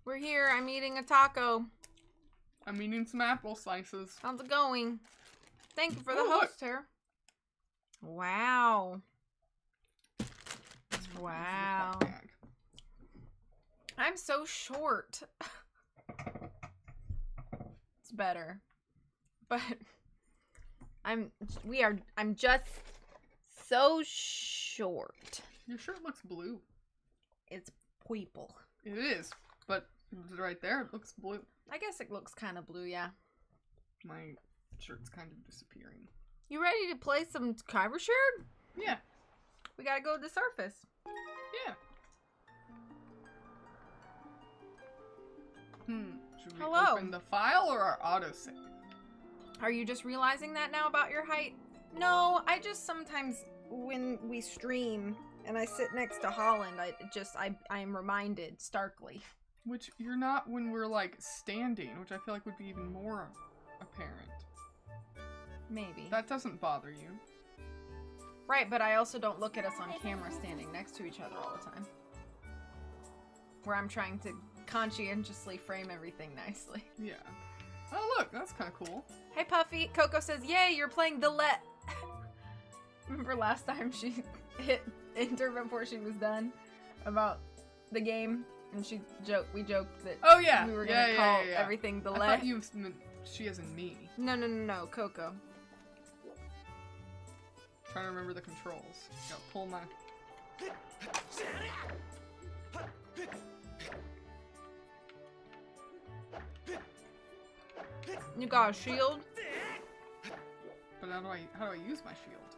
We're here. I'm eating a taco. I'm eating some apple slices. How's it going? Thank you for the Oh, host here. Wow. Wow. I'm so short. It's better. But I'm just so short. Your shirt looks blue. It's purple. It is, but right there it looks blue. I guess it looks kind of blue, yeah. My shirt's kind of disappearing. You ready to play some Skyward Sword? Yeah. We gotta go to the surface. Yeah. Should we open the file or our autosave? Are you just realizing that now about your height? No, I just sometimes when we stream and I sit next to Holland, I am reminded starkly. Which you're not when we're like standing, which I feel like would be even more apparent. Maybe. That doesn't bother you. Right, but I also don't look at us on camera standing next to each other all the time. Where I'm trying to conscientiously frame everything nicely. Yeah. Oh look, that's kind of cool. Hey Puffy, Coco says, yay, you're playing the let. Remember last time she hit enter before she was done about the game? And we joked that we were gonna call everything the let. I thought you meant she as in me. No, Coco. Trying to remember the controls. Gotta pull my... You got a shield? But how do I use my shield?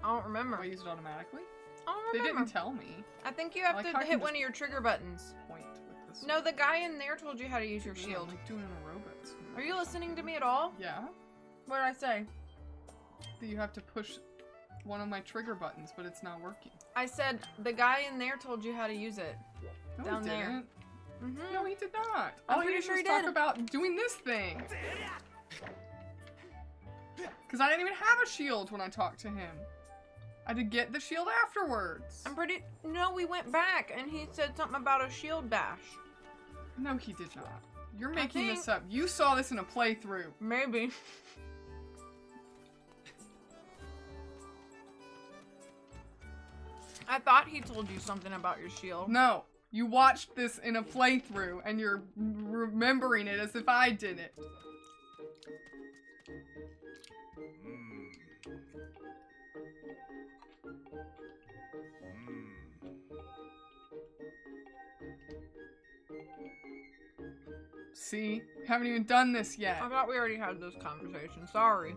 I don't remember. Do I use it automatically? I don't remember. They didn't tell me. I think you have to hit one of your trigger buttons. Point with this. No, the guy in there told you how to use your shield. I'm like doing aerobics. Are you listening to me at all? Yeah. What did I say? That you have to push one of my trigger buttons, but it's not working. I said the guy in there told you how to use it. No, down he there. didn't. Mm-hmm. No, he did not. I'm pretty sure he did. Talk about doing this thing. Because I didn't even have a shield when I talked to him. I had to get the shield afterwards. No, we went back and he said something about a shield bash. No, he did not. You're making this up. You saw this in a playthrough. Maybe. I thought he told you something about your shield. No. You watched this in a playthrough and you're remembering it as if I did it. See? Haven't even done this yet. I thought we already had this conversation. Sorry.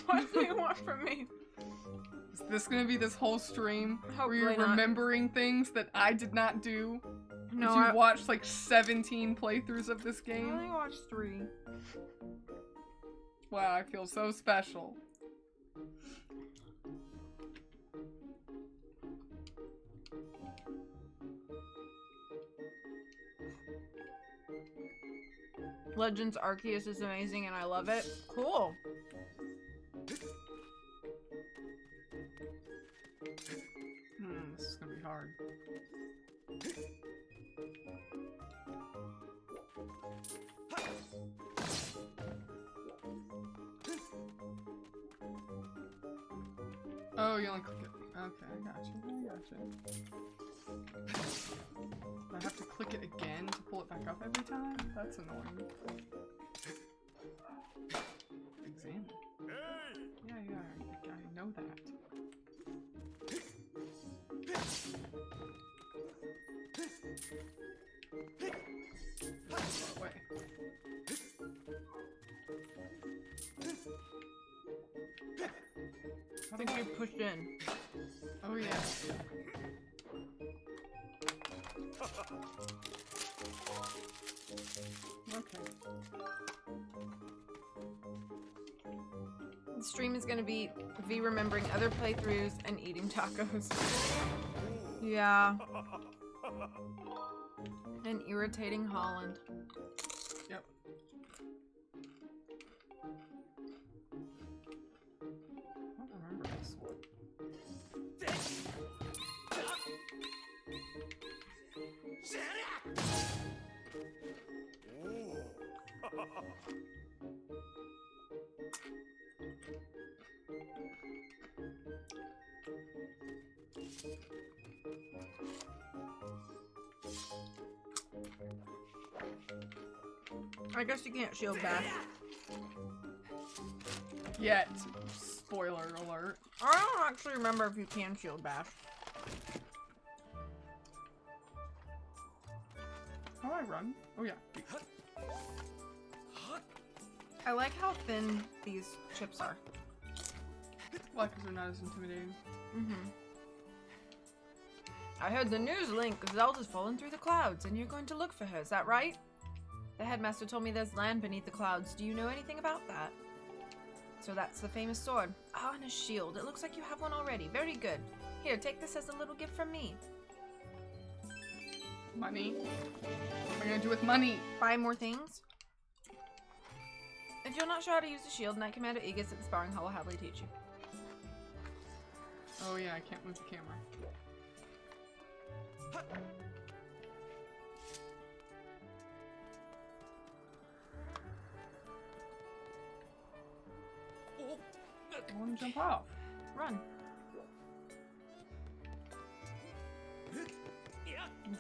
What do you want from me? Is this gonna be this whole stream Hopefully where you're not. remembering things that I did not do? No, you watched like 17 playthroughs of this I game? only watched 3. Wow, I feel so special. Legends Arceus is amazing and I love it. Cool. This is gonna be hard. Oh, you only click it. Okay, I got you. I have to click it again to pull it back up every time? That's annoying. Examine. Yeah, I know that. Away. I think you pushed in. Oh yeah. Okay. The stream is gonna be V remembering other playthroughs and eating tacos. Yeah. And irritating Holland. Yep. I don't remember this one. I guess you can't shield bash. Yet. Spoiler alert. I don't actually remember if you can shield bash. How do I run? Oh yeah. I like how thin these chips are. Why? Because they're not as intimidating. Mm-hmm. I heard the news link. Zelda's fallen through the clouds, and you're going to look for her. Is that right? The headmaster told me there's land beneath the clouds. Do you know anything about that? So that's the famous sword. Oh, and a shield. It looks like you have one already. Very good. Here, take this as a little gift from me. Money? What am I gonna do with money? Buy more things. If you're not sure how to use the shield, Knight Commander Aegis at the sparring hall will happily teach you. Oh yeah, I can't move the camera. I want to jump off. Run.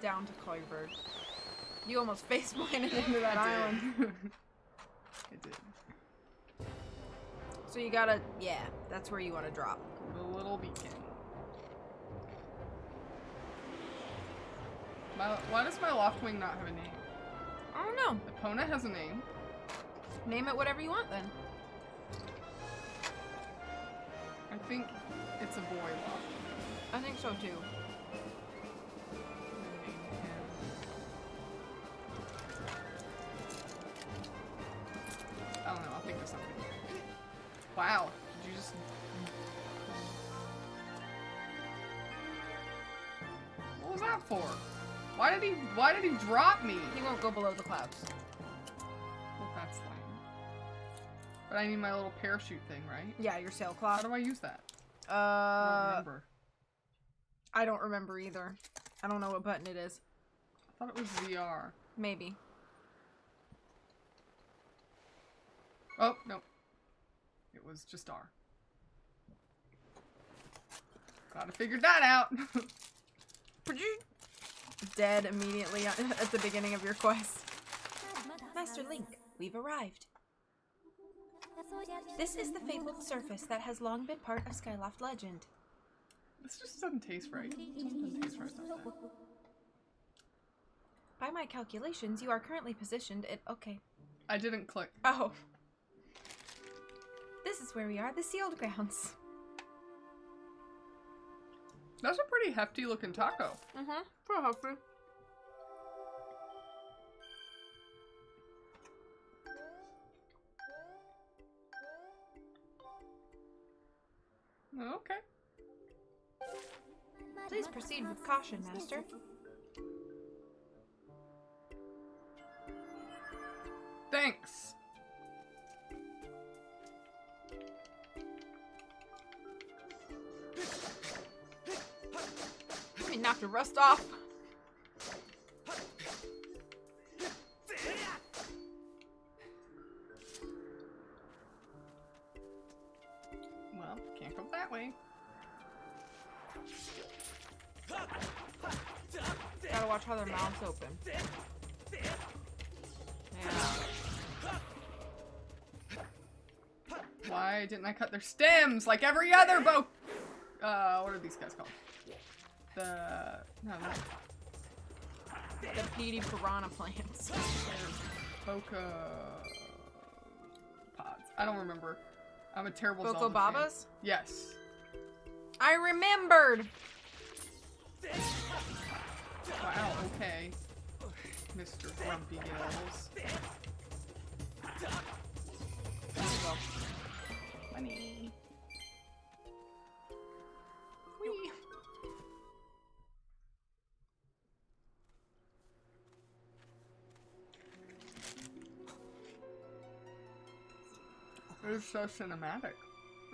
Down to call your bird. You almost face planted into that island. It did. So you gotta, yeah, that's where you want to drop. The little beacon. Why does my Loftwing not have a name? I don't know. Epona has a name. Name it whatever you want then. I think it's a boy Loftwing. I think so too. I don't know, I'll think of something. Wow, did you just... What was that for? Why did he drop me? He won't go below the clouds. Well, that's lame. But I need my little parachute thing, right? Yeah, your sail How cloth. do I use that? I don't remember. I don't remember either. I don't know what button it is. I thought it was VR. Maybe. Oh, no. It was just R. Gotta figure that out. Dead immediately at the beginning of your quest. Master Link, we've arrived. This is the fabled surface that has long been part of Skyloft legend. This just doesn't taste right. Something doesn't taste right about that. By my calculations, you are currently positioned at... Okay. I didn't click. Oh. This is where we are, the sealed grounds. That's a pretty hefty looking taco. Mm-hmm. Pretty hefty. Okay. Please proceed with caution, Master. Thanks. He knocked the rust off. Well, can't go that way. Gotta watch how their mouths open. Yeah. Why didn't I cut their stems like every other bow? What are these guys called? No. The peaty piranha plants. Boca pods. I don't remember. I'm a terrible Boko Zelda fan. Babas? Yes. I remembered! Wow, okay. Mr. Grumpy Gills. There you go. Money. Whee! It's so cinematic.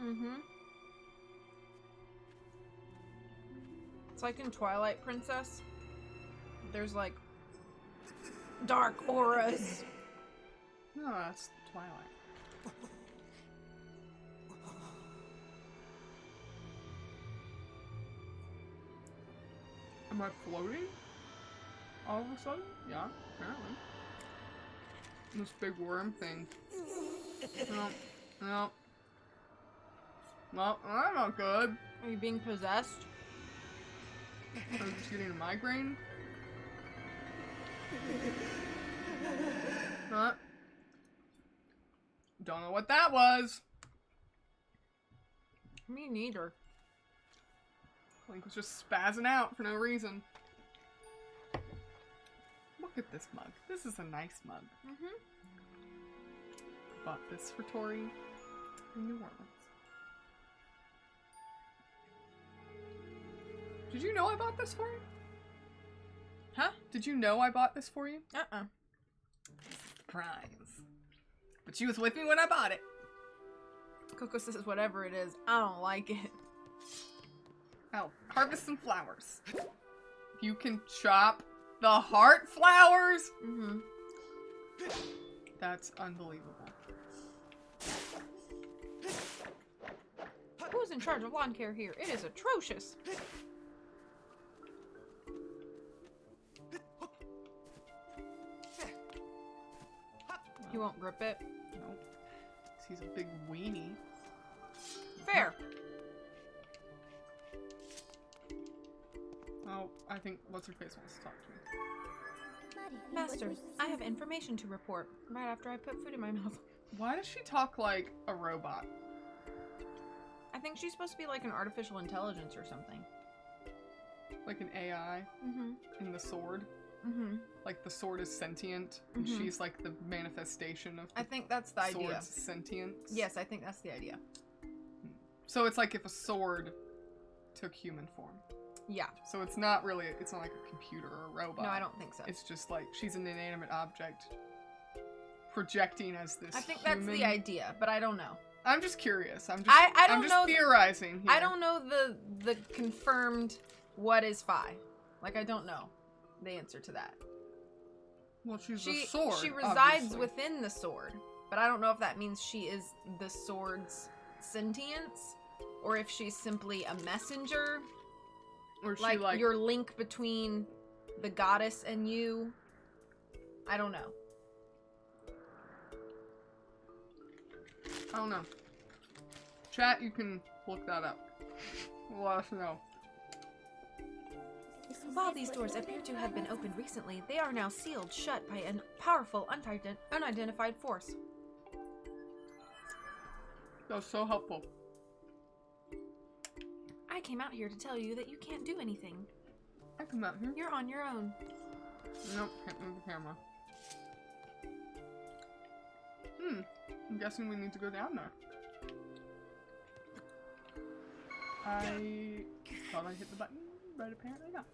Mm-hmm. It's like in Twilight Princess. There's like dark auras. No, that's Twilight. Am I floating? All of a sudden? Yeah, apparently. This big worm thing. No. No. Well, I'm not good. Are you being possessed? I'm just getting a migraine. Don't know what that was. Me neither. Link was just spazzing out for no reason. Look at this mug. This is a nice mug. Mm-hmm. Bought this for Tori in New Orleans. Did you know I bought this for you? Huh? Did you know I bought this for you? Uh-uh. Surprise. But she was with me when I bought it. Coco says whatever it is, I don't like it. I'll harvest some flowers. You can chop the heart flowers? Mm-hmm. That's unbelievable. Who's in charge of lawn care here? It is atrocious. He won't grip it. Nope. He's a big weenie. Fair. Oh, I think what's-her-face wants to talk to me. Master, I have information to report right after I put food in my mouth. Why does she talk like a robot? I think she's supposed to be like an artificial intelligence or something. Like an AI Mm-hmm. in the sword? Mm-hmm. Like the sword is sentient, and Mhm. she's like the manifestation of the I think that's the idea. sword's sentience? Yes, I think that's the idea. So it's like if a sword took human form. Yeah. So it's not really, it's not like a computer or a robot. No, I don't think so. It's just like, she's an inanimate object projecting as this I think that's the human- idea, but I don't know. I'm just curious. I'm don't just know theorizing here. I don't know the confirmed what is Phi. Like, I don't know the answer to that. Well, she's a sword, She resides obviously. within the sword, but I don't know if that means she is the sword's sentience, or if she's simply a messenger, Or she like, like your link between the goddess and you. I don't know. I don't know. Chat, you can look that up. Let us know. While these doors appear to have been opened recently, they are now sealed shut by a powerful, unidentified force. That was so helpful. I came out here to tell you that you can't do anything. I come out here. You're on your own. Nope, can't move the camera. I'm guessing we need to go down there. I thought I hit the button, but apparently not.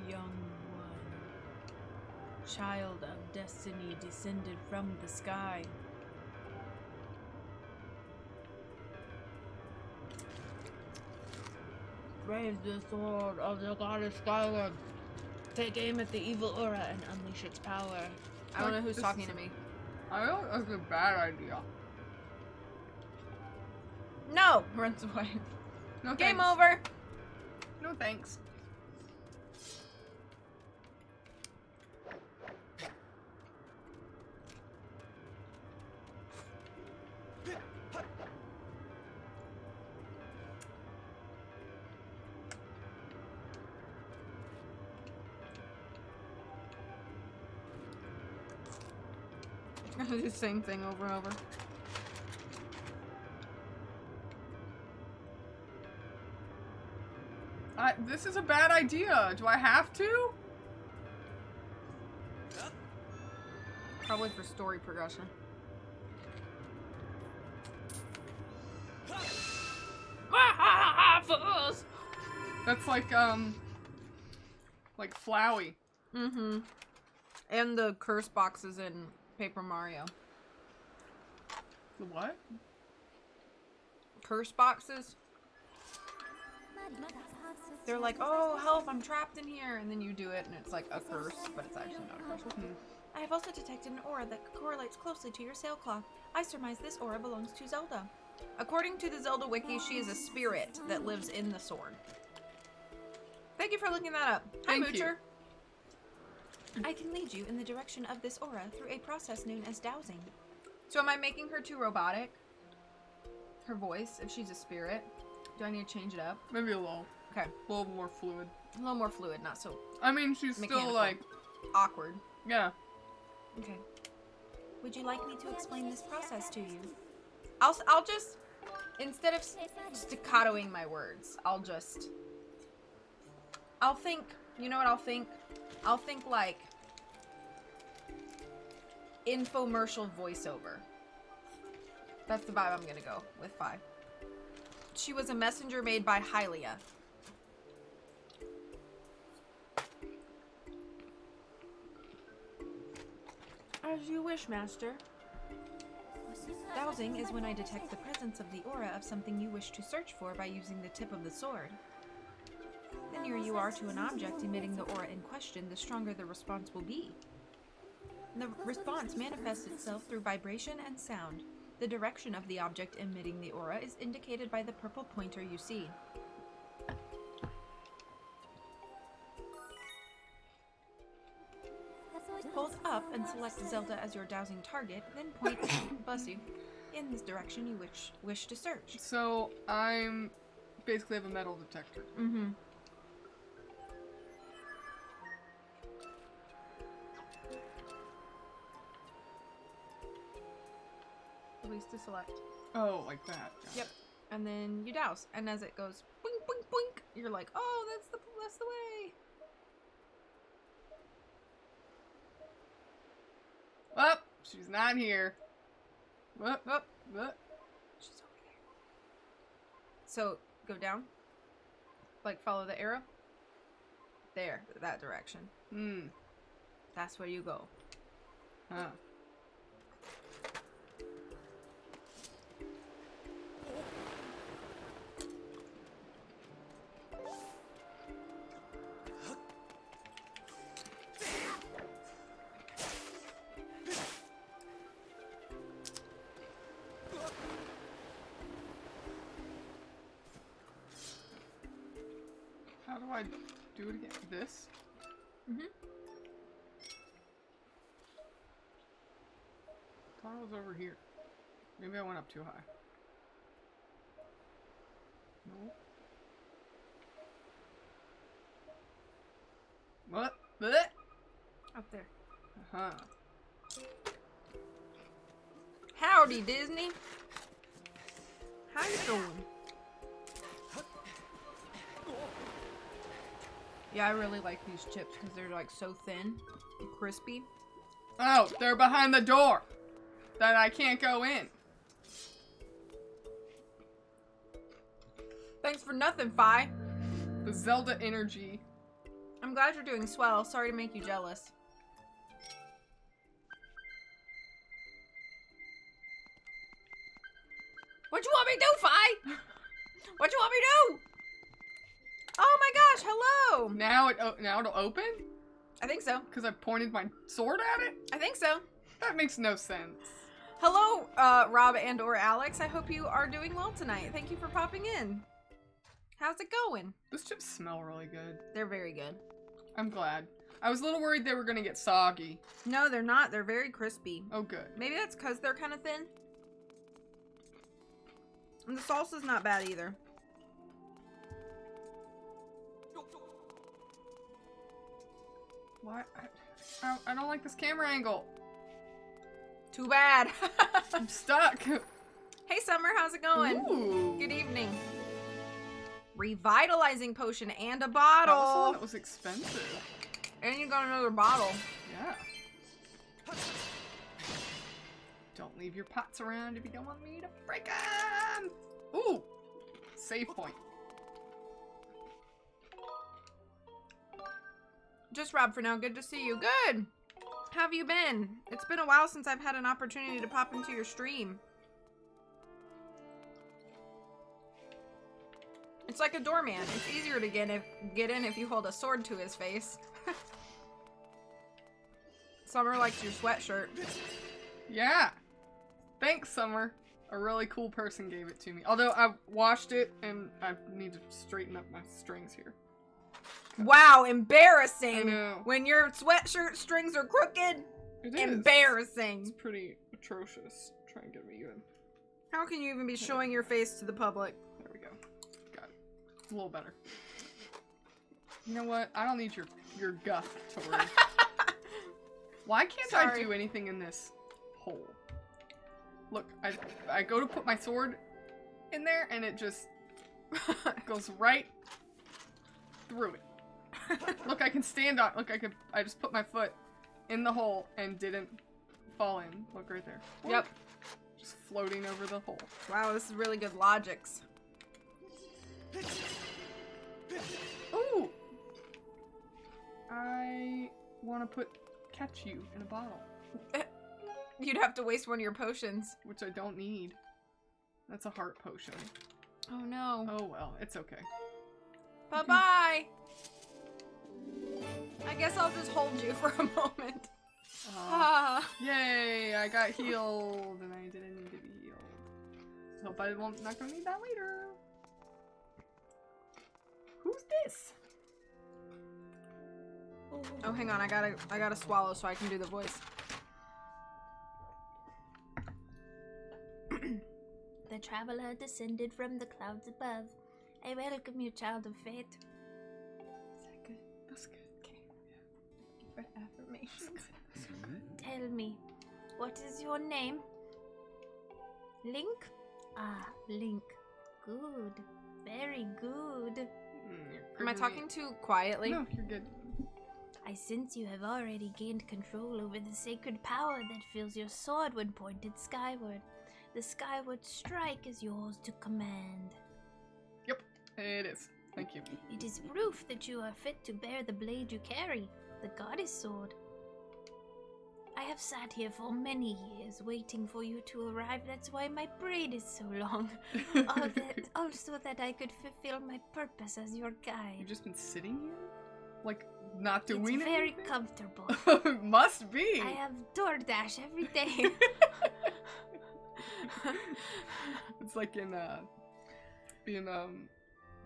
Young one, child of destiny descended from the sky. Raise the sword of the goddess Skyward. Take aim at the evil aura and unleash its power. I don't know who's This talking is- to me. I don't think that's a bad idea. No! Runs away. No Game thanks. over! No thanks. The same thing over and over. This is a bad idea. Do I have to? Probably for story progression. Fuzz! That's like Flowey. Mm-hmm. And the curse boxes in Paper Mario. The what? curse boxes. They're like, oh, help, I'm trapped in here. And then you do it, and it's like a curse, but it's actually not a curse. I have also detected an aura that correlates closely to your sailcloth. I surmise this aura belongs to Zelda. According to the Zelda wiki, she is a spirit that lives in the sword. Thank you for looking that up. Hi, Thank you. Moocher. I can lead you in the direction of this aura through a process known as dowsing. So am I making her too robotic? Her voice, if she's a spirit? Do I need to change it up? Maybe a little. Okay. A little more fluid. A little more fluid, not so I mean, she's mechanical. still like... Awkward. Yeah. Okay. Would you like me to explain this process to you? I'll just, instead of staccatoing my words, I'll think, you know what I'll think? I'll think like infomercial voiceover. That's the vibe I'm gonna go with 5. She was a messenger made by Hylia. As you wish, Master. Dowsing is when I detect the presence of the aura of something you wish to search for by using the tip of the sword. The nearer you are to an object emitting the aura in question, the stronger the response will be. The response manifests itself through vibration and sound. The direction of the object emitting the aura is indicated by the purple pointer you see. Hold up and select Zelda as your dowsing target, then point, bless you, in this direction you wish to search. So, I'm basically have a metal detector. Mm-hmm. Release to select. Oh, like that. Yeah. Yep. And then you douse. And as it goes boink, boink, boink, you're like, oh, that's the way. Oh, she's not here. What? Oh, What? she's over there. So, go down. Like, follow the arrow. There, that direction. Hmm. That's where you go. Huh. How do I do it again? This? Mm-hmm. I thought I was over here. Maybe I went up too high. No. What? Blech. Up there. Uh-huh. Howdy, Disney. How you doing? Yeah, I really like these chips because they're like so thin and crispy. Oh, they're behind the door. That I can't go in. Thanks for nothing, Fi. The Zelda energy. I'm glad you're doing swell. Sorry to make you jealous. What you want me to do, Fi? What you want me to do? Oh my gosh, hello! Now it'll open? I think so. Because I pointed my sword at it? I think so. That makes no sense. Hello, Rob and or Alex. I hope you are doing well tonight. Thank you for popping in. How's it going? Those chips smell really good. They're very good. I'm glad. I was a little worried they were gonna get soggy. No, they're not. They're very crispy. Oh, good. Maybe that's because they're kind of thin. And the salsa's not bad either. What? I don't like this camera angle. Too bad. I'm stuck. Hey, Summer. How's it going? Ooh. Good evening. Revitalizing potion and a That was the one bottle. that was expensive. And you got another bottle. Yeah. Don't leave your pots around if you don't want me to break them. Ooh. Save point. Just Rob for now. Good to see you. Good. How have you been? It's been a while since I've had an opportunity to pop into your stream. It's like a doorman. It's easier to get in if you hold a sword to his face. Summer likes your sweatshirt. Yeah. Thanks, Summer. A really cool person gave it to me. Although I washed it and I need to straighten up my strings here. Wow, embarrassing. I know. When your sweatshirt strings are crooked, It is. embarrassing. It's pretty atrocious. Try and get me good. How can you even be showing your face to the public? There we go. Got it. It's a little better. You know what? I don't need your guff to worry. Why can't I do anything in this hole? Look, I go to put my sword in there and it just goes right through it. Look, I can stand on. Look, I just put my foot in the hole and didn't fall in. Look right there. Yep. Just floating over the hole. Wow, this is really good logics. Ooh! I want to catch you in a bottle. You'd have to waste one of your potions. Which I don't need. That's a heart potion. Oh no. Oh well, it's okay. Bye-bye! I guess I'll just hold you for a moment. Yay! I got healed and I didn't need to be healed. So hope I'm not gonna need that later. Who's this? Oh, hang on, I gotta swallow so I can do the voice. The traveler descended from the clouds above. I welcome you, child of fate. Is that good? That's good. Okay. For affirmations. Tell me, what is your name? Link? Ah, Link. Good. Very good. Am I talking too quietly? No, you're good. I sense you have already gained control over the sacred power that fills your sword when pointed skyward. The Skyward Strike is yours to command. Yep, it is. Thank you. It is proof that you are fit to bear the blade you carry, the goddess sword. I have sat here for many years waiting for you to arrive. That's why my braid is so long. Also that I could fulfill my purpose as your guide. You've just been sitting here? Like, not doing It's very anything? comfortable. It must be! I have DoorDash every day. It's like in The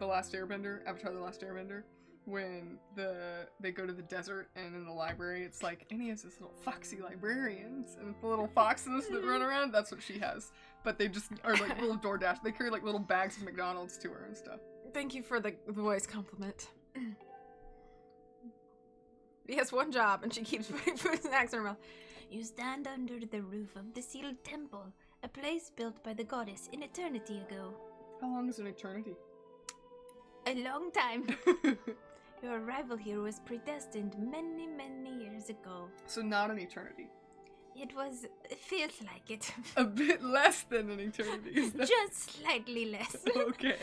Last Airbender, Avatar The Last Airbender, when they go to the desert and in the library it's like, and he has this little foxy librarians and the little foxes that run around. That's what she has. But they just are like little DoorDash. They carry like little bags of McDonald's to her and stuff. Thank you for the voice compliment. He has one job and she keeps putting food and snacks in her mouth. You stand under the roof of the sealed temple, a place built by the goddess an eternity ago. How long is an eternity? A long time. Your arrival here was predestined many, many years ago. So not an eternity. It feels like it. A bit less than an eternity. Is that... Just slightly less. Okay.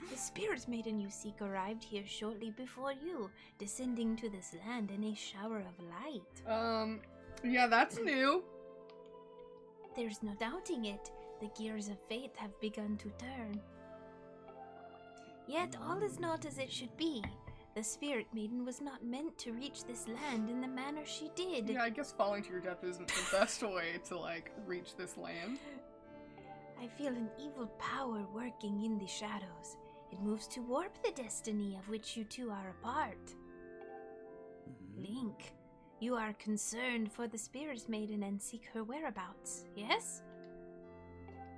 The spirit maiden you seek arrived here shortly before you, descending to this land in a shower of light. Yeah, that's new. There's no doubting it. The gears of fate have begun to turn. Yet all is not as it should be. The spirit maiden was not meant to reach this land in the manner she did. Yeah, I guess falling to your death isn't the best way to, like, reach this land. I feel an evil power working in the shadows. It moves to warp the destiny of which you two are a part. Link, you are concerned for the spirit maiden and seek her whereabouts, yes?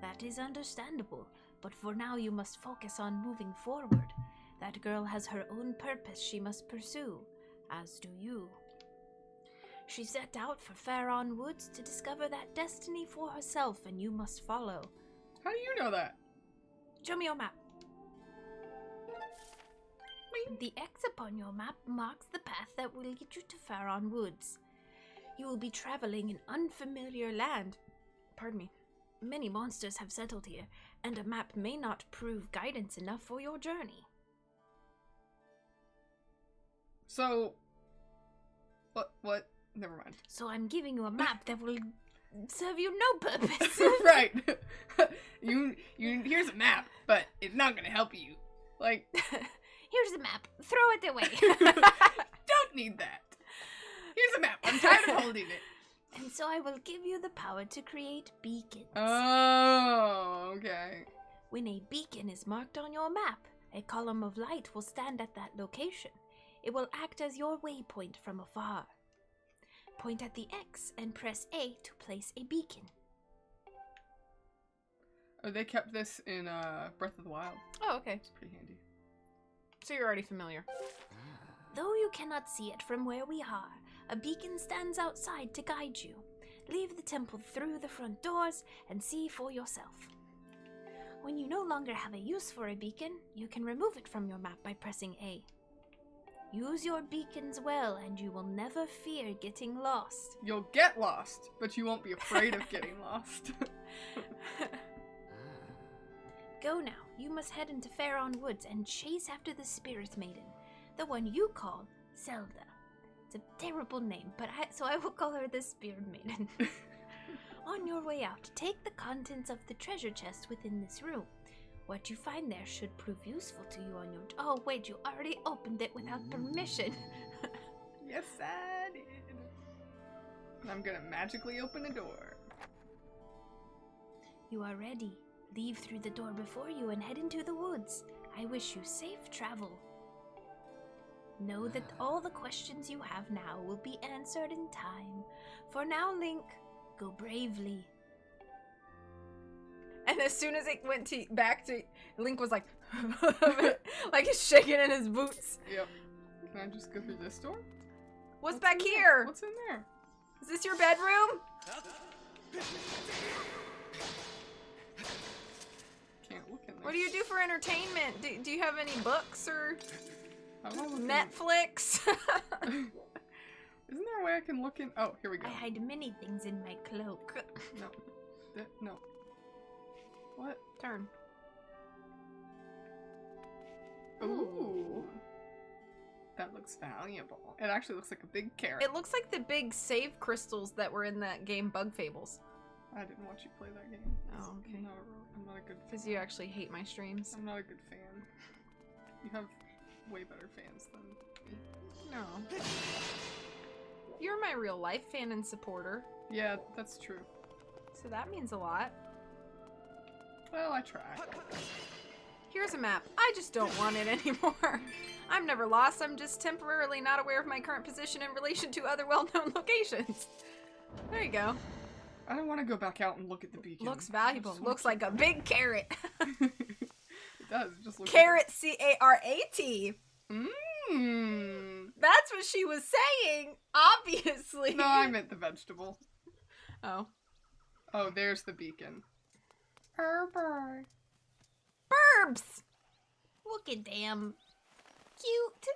That is understandable, but for now you must focus on moving forward. That girl has her own purpose she must pursue, as do you. She set out for Faron Woods to discover that destiny for herself, and you must follow. How do you know that? Show me your map. The X upon your map marks the path that will lead you to Faron Woods. You will be traveling in unfamiliar land. Pardon me. Many monsters have settled here, and a map may not prove guidance enough for your journey. So... What? Never mind. So I'm giving you a map that will serve you no purpose. Right. you here's a map, but it's not gonna help you. Like, Here's a map. Throw it away. don't need that. Here's a map. I'm tired of holding it. And so I will give you the power to create beacons. Oh, okay. When a beacon is marked on your map, a column of light will stand at that location. It will act as your waypoint from afar. Point at the X and press A to place a beacon. Oh, they kept this in Breath of the Wild. Oh, okay. It's pretty handy. So you're already familiar. Though you cannot see it from where we are, a beacon stands outside to guide you. Leave the temple through the front doors and see for yourself. When you no longer have a use for a beacon, you can remove it from your map by pressing A. Use your beacons well and you will never fear getting lost. You'll get lost, but you won't be afraid of getting lost. Go now. You must head into Faron Woods and chase after the Spirit Maiden, the one you call Zelda. It's a terrible name, so I will call her the Spirit Maiden. On your way out, take the contents of the treasure chest within this room. What you find there should prove useful to you on your... Oh, wait, you already opened it without permission. Yes, I did. I'm gonna magically open a door. You are ready. Leave through the door before you and head into the woods. I wish you safe travel. Know that all the questions you have now will be answered in time. For now, Link, go bravely. And as soon as it went back to, Link was like, like he's shaking in his boots. Yep. Can I just go through this door? What's back in here? There? What's in there? Is this your bedroom? Can't look in there. What do you do for entertainment? Do you have any books or How do I look in- Netflix? Isn't there a way I can look in? Oh, here we go. I hide many things in my cloak. No. No. What? Turn. Ooh. That looks valuable. It actually looks like a big carrot. It looks like the big save crystals that were in that game Bug Fables. I didn't watch you play that game. Oh, okay. I'm not a good fan. Because you actually hate my streams. I'm not a good fan. You have way better fans than me. No. You're my real life fan and supporter. Yeah, that's true. So that means a lot. Well, I try. Here's a map. I just don't want it anymore. I'm never lost. I'm just temporarily not aware of my current position in relation to other well-known locations. There you go. I don't want to go back out and look at the beacon. Looks valuable. Looks like a big carrot. It does. It just looks Carrot, C-A-R-A-T. Mmm. That's what she was saying, obviously. No, I meant the vegetable. Oh. Oh, there's the beacon. Herbert. Burbs! Look at them. Cute.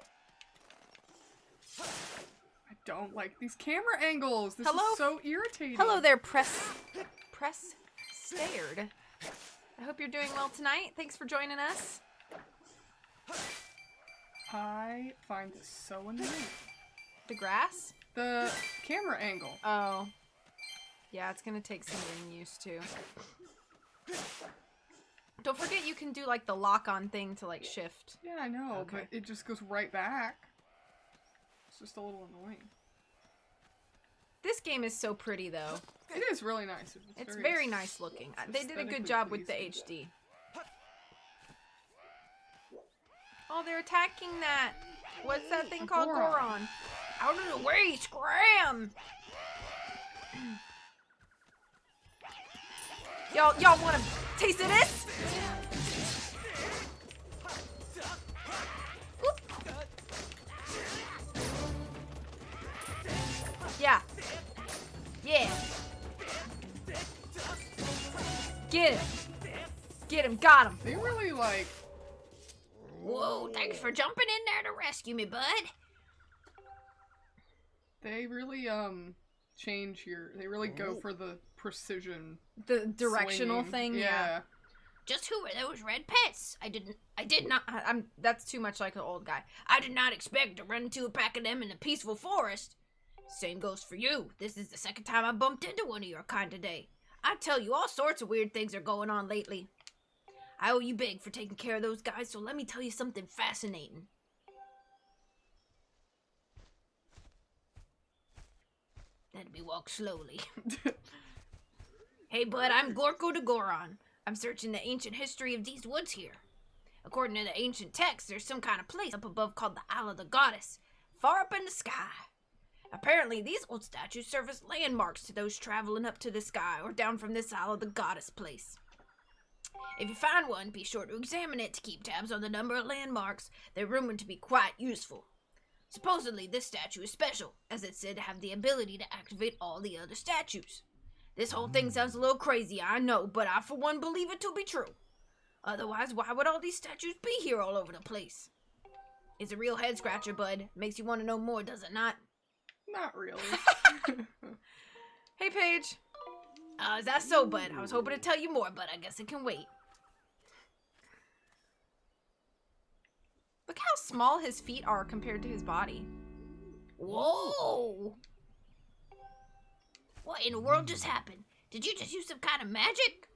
I don't like these camera angles. This Hello? is so irritating. Hello there, press stared. I hope you're doing well tonight. Thanks for joining us. I find this so annoying. The grass? The camera angle. Oh. Yeah, it's gonna take some getting used to. Don't forget you can do like the lock-on thing to like shift. Yeah, I know, Okay. but it just goes right back. It's just a little annoying. This game is so pretty though. It is really nice. It's very nice looking. They did a good aesthetically job with the pleasing. HD. Oh, they're attacking that. What's that thing called? Goron. Goron. Out of the way, scram! Y'all want a taste of this? Oop. Yeah. Yeah. Get him. Get him. Got him. They really like. Whoa, thanks for jumping in there to rescue me, bud. They really change your. They really go for the precision. The directional swinging. thing. Yeah. Just who were those red pets? I did not. That's too much like an old guy. I did not expect to run into a pack of them in a peaceful forest. Same goes for you. This is the second time I bumped into one of your kind today. I tell you, all sorts of weird things are going on lately. I owe you big for taking care of those guys, so let me tell you something fascinating. Let me walk slowly. Hey, bud, I'm Gorko de Goron. I'm searching the ancient history of these woods here. According to the ancient texts, there's some kind of place up above called the Isle of the Goddess, far up in the sky. Apparently, these old statues serve as landmarks to those traveling up to the sky or down from this Isle of the Goddess place. If you find one, be sure to examine it to keep tabs on the number of landmarks. They're rumored to be quite useful. Supposedly, this statue is special, as it's said to have the ability to activate all the other statues. This whole thing sounds a little crazy, I know, but I for one believe it to be true. Otherwise, why would all these statues be here all over the place? It's a real head-scratcher, bud. Makes you want to know more, does it not? Not really. Hey, Paige. Is that so, bud? I was hoping to tell you more, but I guess it can wait. Look how small his feet are compared to his body. Whoa! What in the world just happened? Did you just use some kind of magic?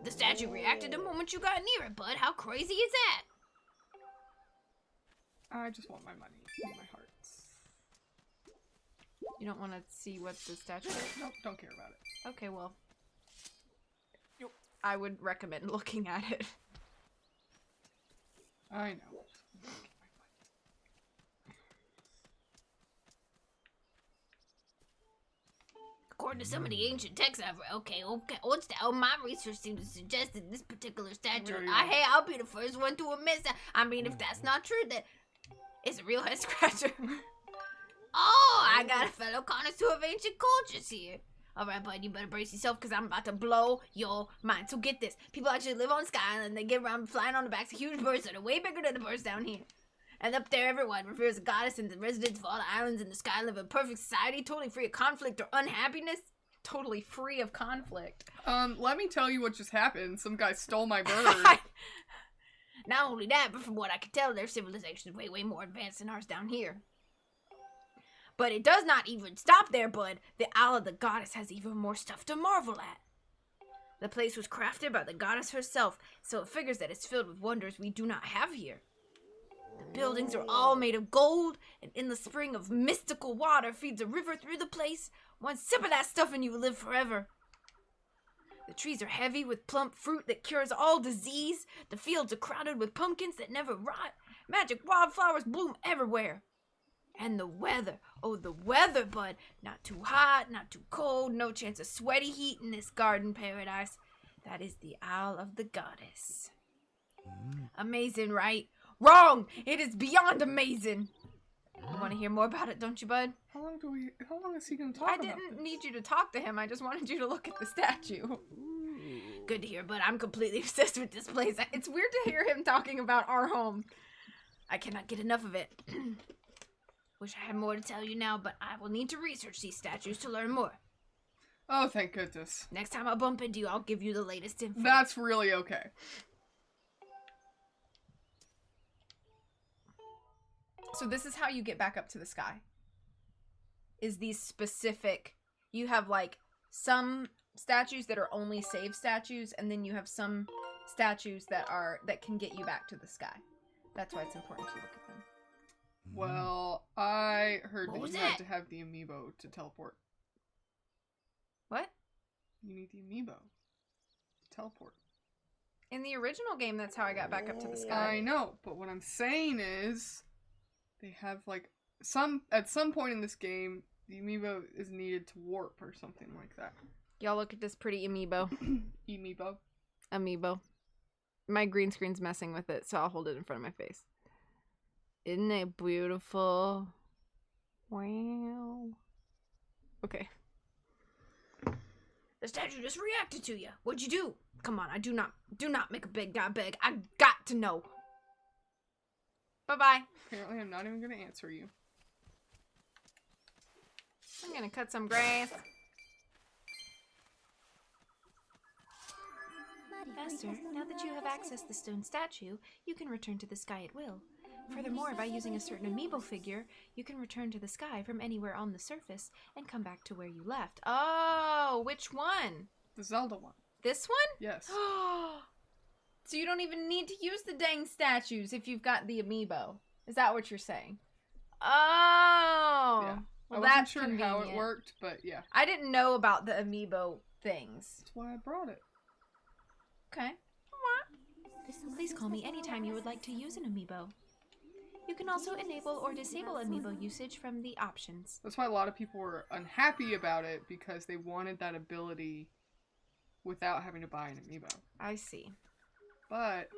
The statue reacted the moment you got near it, bud. How crazy is that? I just want my money and my hearts. You don't want to see what the statue is? Nope, don't care about it. Okay, well. I would recommend looking at it. I know. According to some of the ancient texts I've read, okay, my research seems to suggest that this particular statue, I'll be the first one to admit that. I mean, if that's not true, then it's a real head scratcher. Oh, I got a fellow connoisseur of ancient cultures here. Alright, bud, you better brace yourself, because I'm about to blow your mind. So get this, people actually live on Sky Island, they get around flying on the backs of huge birds that are way bigger than the birds down here. And up there, everyone reveres a goddess, and the residents of all the islands in the sky live in perfect society, totally free of conflict or unhappiness. Totally free of conflict. Let me tell you what just happened. Some guy stole my bird. Not only that, but from what I can tell, their civilization is way, way more advanced than ours down here. But it does not even stop there, bud. The Isle of the Goddess has even more stuff to marvel at. The place was crafted by the goddess herself, so it figures that it's filled with wonders we do not have here. The buildings are all made of gold, and in the spring of mystical water feeds a river through the place. One sip of that stuff and you will live forever. The trees are heavy with plump fruit that cures all disease. The fields are crowded with pumpkins that never rot. Magic wildflowers bloom everywhere. And the weather, oh the weather, bud. Not too hot, not too cold, no chance of sweaty heat in this garden paradise. That is the Isle of the Goddess. Amazing, right? Wrong! It is beyond amazing! You want to hear more about it, don't you, bud? How long is he going to talk about this? I didn't need you to talk to him, I just wanted you to look at the statue. Good to hear, bud. I'm completely obsessed with this place. It's weird to hear him talking about our home. I cannot get enough of it. Wish I had more to tell you now, but I will need to research these statues to learn more. Oh, thank goodness. Next time I bump into you, I'll give you the latest info. That's really okay. So this is how you get back up to the sky. Is these specific... You have, like, some statues that are only save statues, and then you have some statues that can get you back to the sky. That's why it's important to look at them. Well, I heard What that was you have that? to have the amiibo to teleport. What? You need the amiibo to teleport. In the original game, that's how I got back up to the sky. I know, but what I'm saying is they have, like, at some point in this game, the amiibo is needed to warp or something like that. Y'all look at this pretty amiibo. Amiibo. Amiibo. My green screen's messing with it, so I'll hold it in front of my face. Isn't it beautiful? Wow. Okay. The statue just reacted to you. What'd you do? Come on, do not make a big guy beg. I got to know. Bye-bye. Apparently I'm not even going to answer you. I'm gonna cut some grass. Master, now that you have accessed the stone statue, you can return to the sky at will. Furthermore, by using a certain amiibo figure, you can return to the sky from anywhere on the surface and come back to where you left. Oh, which one? The Zelda one. This one? Yes. So you don't even need to use the dang statues if you've got the amiibo. Is that what you're saying? Oh. Yeah. Well, I wasn't that's sure convenient. how it worked, but yeah. I didn't know about the amiibo things. That's why I brought it. Okay. Please call me anytime you would like to use an amiibo. You can also enable or disable amiibo usage from the options. That's why a lot of people were unhappy about it, because they wanted that ability without having to buy an amiibo. I see. But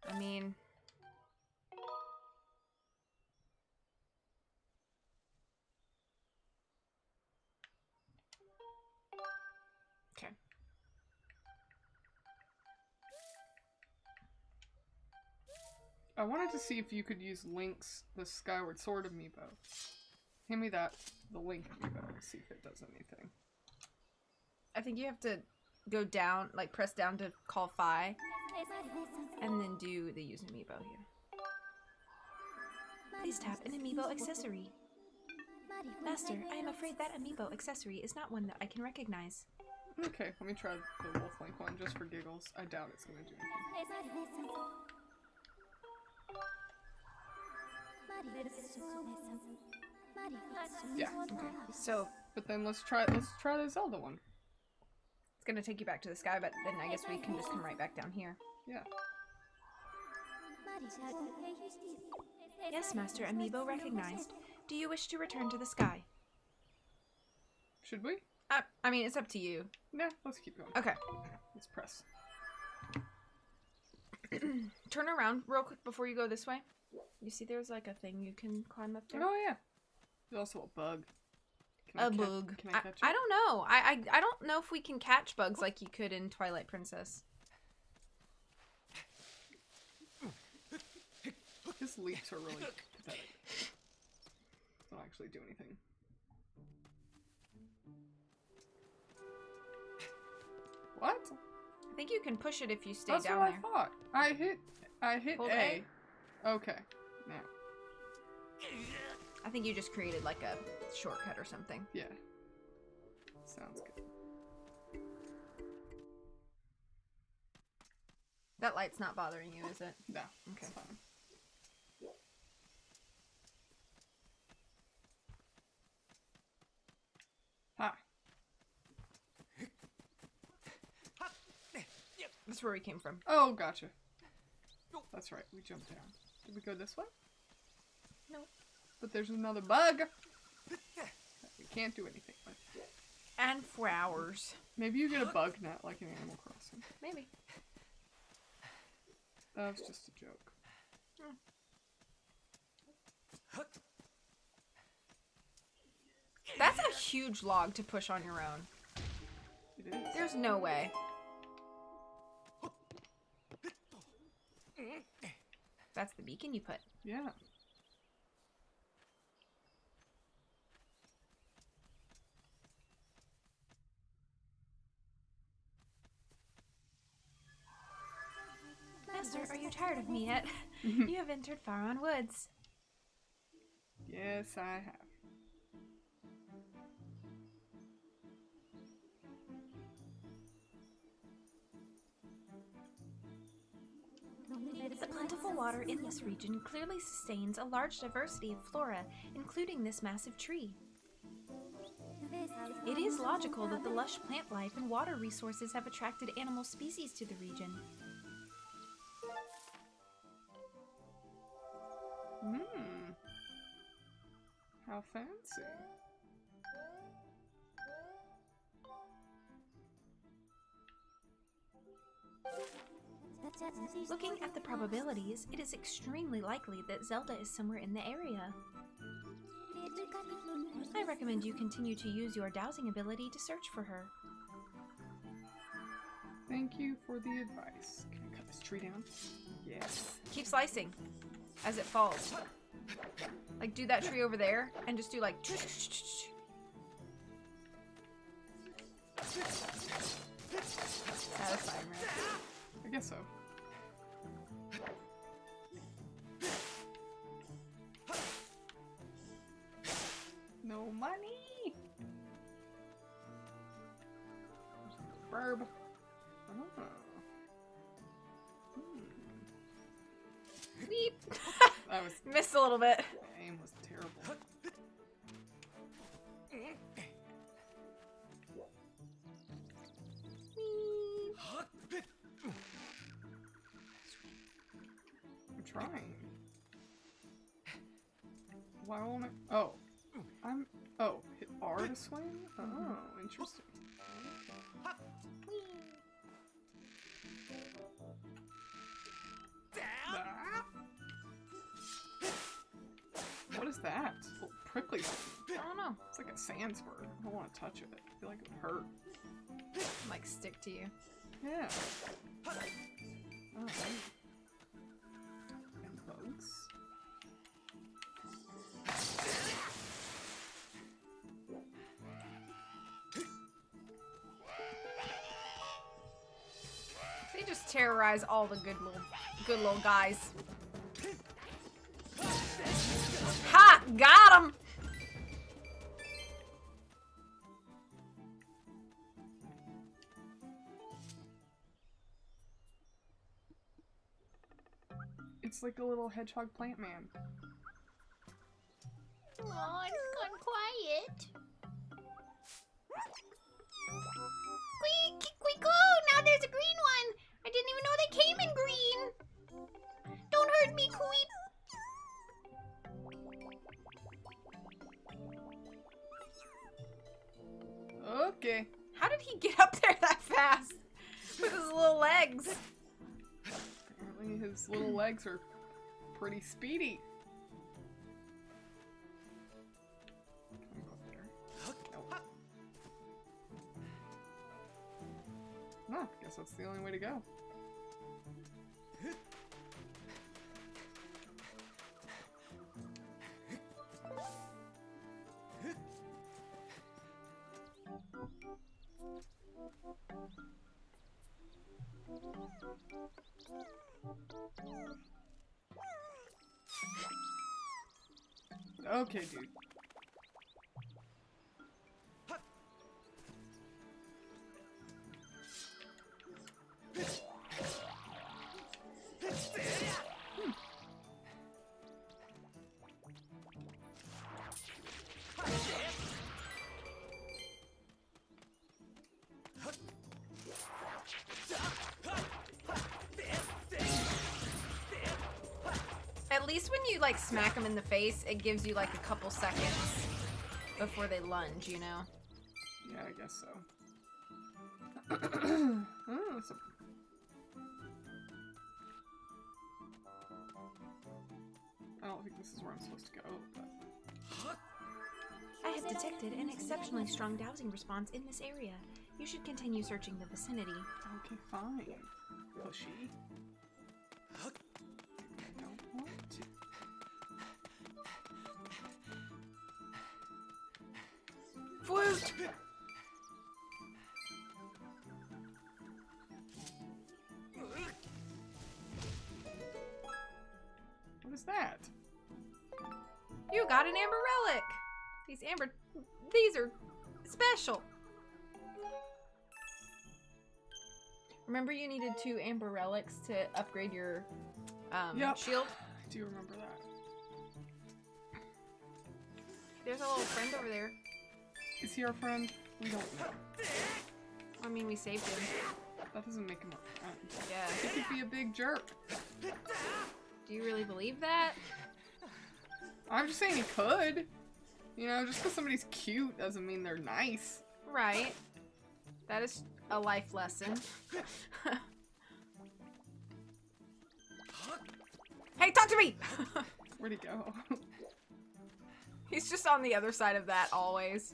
I mean... Okay. I wanted to see if you could use Link's the Skyward Sword amiibo. Hand me the Link amiibo, and see if it does anything. I think you have to go down, like press down to call Phi, and then do the use amiibo here. Please tap an amiibo accessory. Master, I am afraid that amiibo accessory is not one that I can recognize. Okay, let me try the Wolf Link one just for giggles. I doubt it's gonna do anything. Yeah. Okay. So But then let's try the Zelda one. it's gonna take you back to the sky, but then I guess we can just come right back down here. Yeah. Yes, Master, amiibo recognized. Do you wish to return to the sky? Should we? I mean, it's up to you. Nah, let's keep going. Okay. Let's press. Turn around real quick before you go this way. You see there's like a thing you can climb up there? Oh yeah. There's also a bug. A bug. Can I catch it? I don't know. I don't know if we can catch bugs like you could in Twilight Princess. His leaps are really pathetic. Don't actually do anything. What? I think you can push it if you stay That's down what there. I thought. I hit Hold A. Okay. Now. I think you just created like a shortcut or something. Yeah. Sounds good. That light's not bothering you, is it? No. Okay. It's fine. Ha. That's where we came from. Oh, gotcha. That's right. We jumped down. Did we go this way? No. But there's another bug. That we can't do anything with. And flowers. Maybe you get a bug net like in Animal Crossing. Maybe. That was just a joke. That's a huge log to push on your own. It is. There's no way. That's the beacon you put. Yeah. Master, are you tired of me yet? You have entered Faron Woods. Yes, I have. The plentiful water in this region clearly sustains a large diversity of flora, including this massive tree. It is logical that the lush plant life and water resources have attracted animal species to the region. How fancy. Looking at the probabilities, it is extremely likely that Zelda is somewhere in the area. I recommend you continue to use your dowsing ability to search for her. Thank you for the advice. Can I cut this tree down? Yes. Keep slicing as it falls. Like, do that tree over there and just do like... Satisfying, right? I guess so. No money. Burb. Oh. Weep. That was Missed a little bit. the aim was terrible. I'm trying. Why won't it? Oh. Oh, hit R to swing? Oh, interesting. Ah. What is that? A little prickly something. I don't know. It's like a sand spur. I don't want to touch it. I feel like it would hurt. Like stick to you. Yeah. Alright. And bugs. They just terrorize all the good little guys. Ha! Got him! It's like a little hedgehog plant man. Oh, it's gone quiet. Quick, go! Now there's a green one! I didn't even know they came in green! Don't hurt me, Queep! Okay. How did he get up there that fast? With his little legs. Apparently his little legs are pretty speedy. Can I go up there? Nope. No, I guess that's the only way to go. Okay, dude. At least when you like smack them in the face, it gives you like a couple seconds before they lunge, you know? Yeah, I guess so. Oh, it's a... I don't think this is where I'm supposed to go, but... I have detected an exceptionally strong dowsing response in this area. You should continue searching the vicinity. Okay, fine. Pushy. I don't want to. Flute! What is that? You got an amber relic! These are special. Remember you needed 2 amber relics to upgrade your Yep. shield? I do remember that. There's a little friend over there. Is he our friend? We don't know. I mean, we saved him. That doesn't make him a friend. Yeah. He could be a big jerk. Do you really believe that? I'm just saying he could. You know, just because somebody's cute doesn't mean they're nice. Right. That is a life lesson. Hey, talk to me! Where'd he go? He's just on the other side of that always.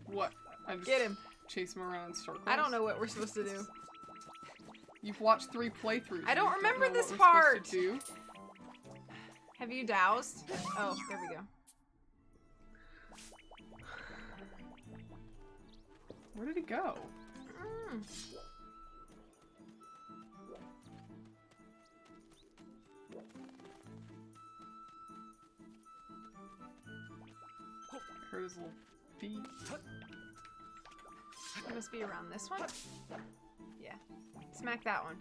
What? I just Get him. chase him around in circles? I don't know what we're supposed to do. You've watched 3 playthroughs. I don't You remember know this what we're part. supposed to do. Have you doused? Oh, there we go. Where did he go? hurt his little feet. It must be around this one. Yeah. Smack that one.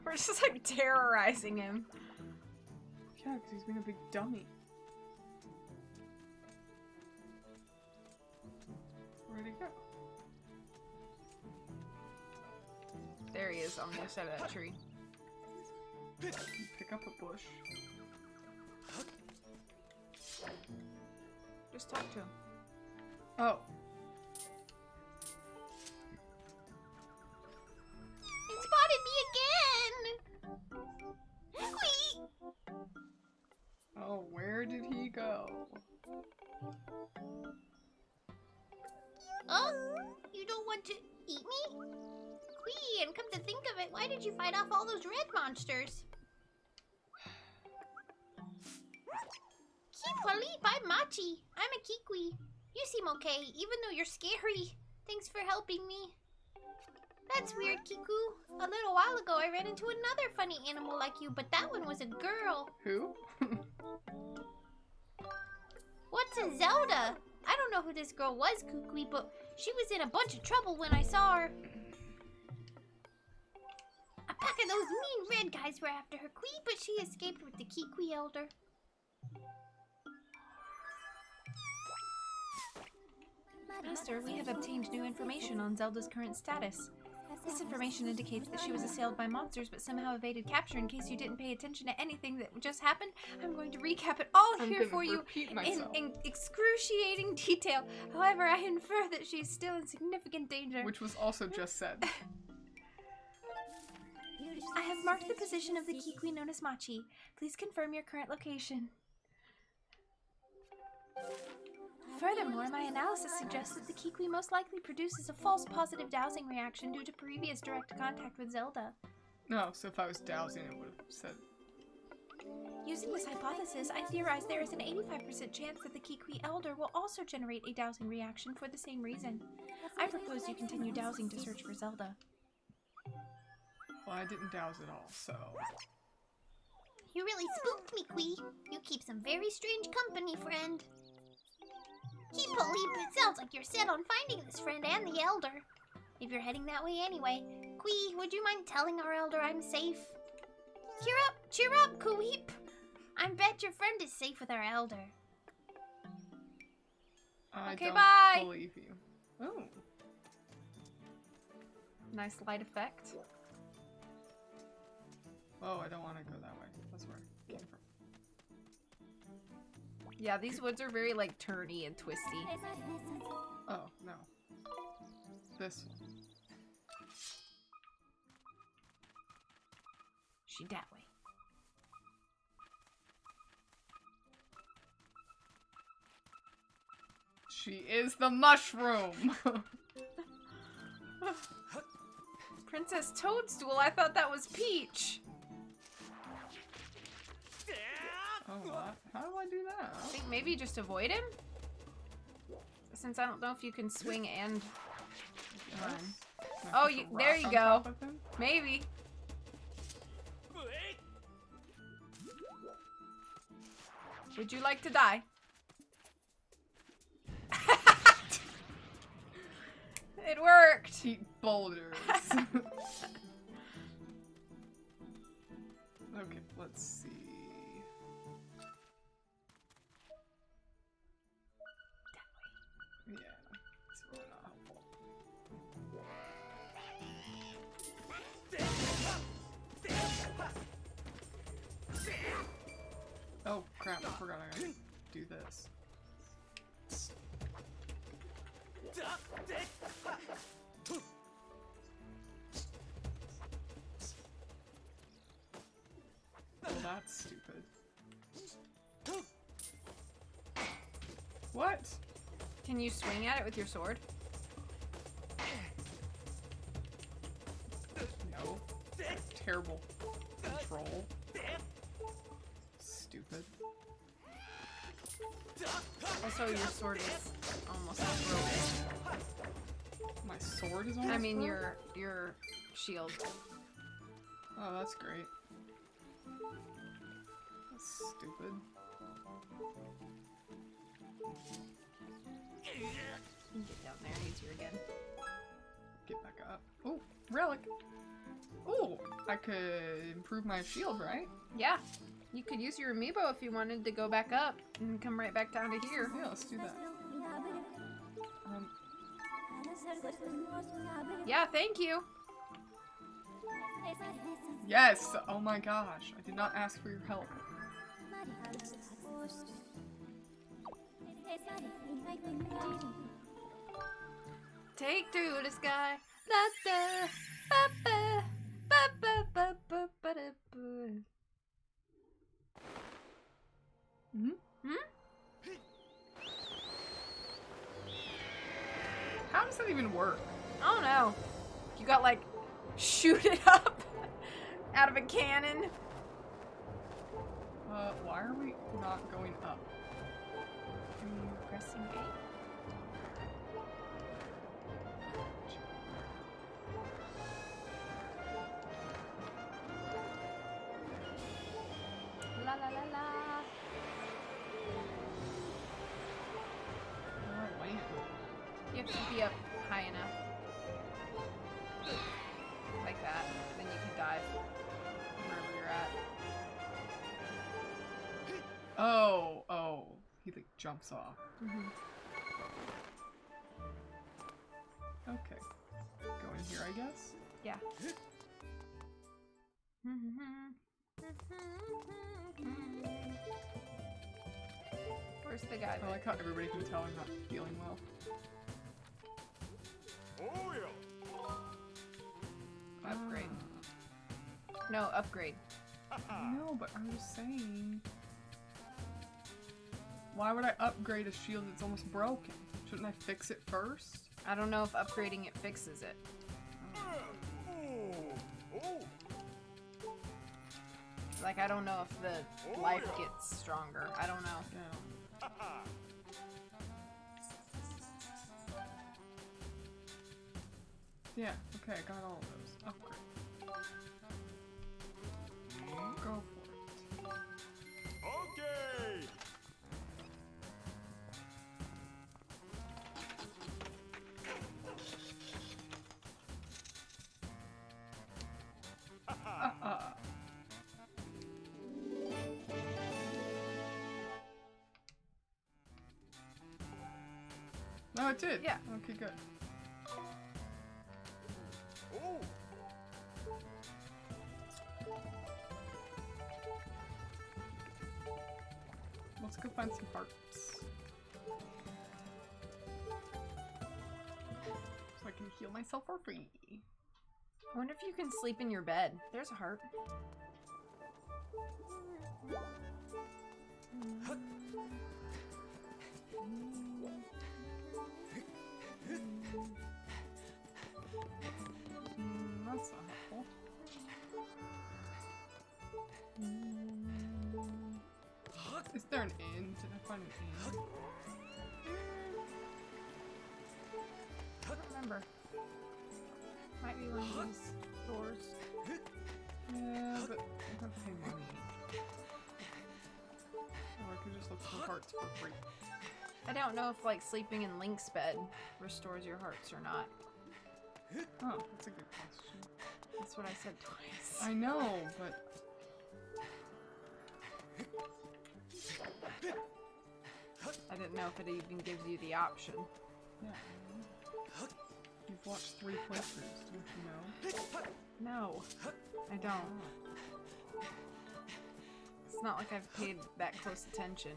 We're just like terrorizing him. Yeah, because he's being a big dummy. Where'd he go? There he is on the other side of that tree. Pick up a bush. Just talk to him. Oh. It spotted me again! Whee! Oh, where did he go? Oh, you don't want to eat me? Whee, and come to think of it, why did you fight off all those red monsters? Keep I'm Machi. I'm a Kikwi. You seem okay, even though you're scary. Thanks for helping me. That's weird, Kiku. A little while ago, I ran into another funny animal like you, but that one was a girl. Who? What's a Zelda? I don't know who this girl was, Kukui, but she was in a bunch of trouble when I saw her. A pack of those mean red guys were after her, Kui, but she escaped with the Kikwi Elder. Master, we have obtained new information on Zelda's current status. This information indicates that she was assailed by monsters but somehow evaded capture. In case you didn't pay attention to anything that just happened, I'm going to recap it all here for you in excruciating detail. However, I infer that she's still in significant danger. Which was also just said. I have marked the position of the Kikwi known as Machi. Please confirm your current location. Furthermore, my analysis suggests that the Kikwi most likely produces a false positive dowsing reaction due to previous direct contact with Zelda. No, so if I was dowsing, it would have said. Using this hypothesis, I theorize there is an 85% chance that the Kikwi Elder will also generate a dowsing reaction for the same reason. I propose you continue dowsing to search for Zelda. Well, I didn't douse at all, so... You really spooked me, Kui. You keep some very strange company, friend. Keep Polyp, it sounds like you're set on finding this friend and the Elder. If you're heading that way anyway, Kui, would you mind telling our Elder I'm safe? Cheer up, Kuweep. I bet your friend is safe with our Elder. I Okay, don't bye. believe you. Oh. Nice light effect. Oh, I don't want to go that way. That's where I came from. Yeah, these woods are very, like, turny and twisty. Oh, no. This one. She that way. She is the mushroom! Princess Toadstool, I thought that was Peach. Oh, what? How do I do that? I think maybe just avoid him? Since I don't know if you can swing and run. Can I Oh, put the there rock you on go. top of him? Maybe. Would you like to die? It worked! Eat boulders. Okay, let's see. Yeah, it's really not helpful. Oh crap, I forgot I gotta do this. Well, that's stupid. What? Can you swing at it with your sword? No. Terrible control. Stupid. Also, your sword is almost broken. My sword is almost I mean, broken? your shield. Oh, that's great. That's stupid. Get down there easier again. Get back up. Oh, relic. Oh, I could improve my shield, right? Yeah. You could use your amiibo if you wanted to go back up and come right back down to here. Yeah, let's do that. Yeah, thank you. Yes! Oh my gosh, I did not ask for your help. Take to the sky. Da da ba ba ba ba ba ba ba da ba. How does that even work? I don't know. You got like shoot it up out of a cannon. Why are we not going up? Are you pressing A? La la la la. Where do I land? You have to be up high enough. Like that. Then you can dive wherever you're at. Oh, he like jumps off. Mm-hmm. Okay. Go in here, I guess? Yeah. Where's the guy? I like how everybody can tell I'm not feeling well. Upgrade. No, upgrade. No, but I'm just saying. Why would I upgrade a shield that's almost broken? Shouldn't I fix it first? I don't know if upgrading it fixes it. Like, I don't know if the life gets stronger. I don't know. Yeah. Yeah, okay, I got all of those. Upgrade. Go for it. Okay. No, it did. Yeah. Okay, good. Oh. Let's go find some hearts. So I can heal myself for free. I wonder if you can sleep in your bed. There's a heart. That's not helpful. Is there an inn? Did I find an inn? I don't remember. Might be one of these doors. Yeah, but I have to pay money. Or I could just look for hearts for free. I don't know if like sleeping in Link's bed restores your hearts or not. Oh, that's a good question. That's what I said twice. I know, but... I didn't know if it even gives you the option. Yeah. You've watched 3 playthroughs, don't you know? No, I don't. It's not like I've paid that close attention.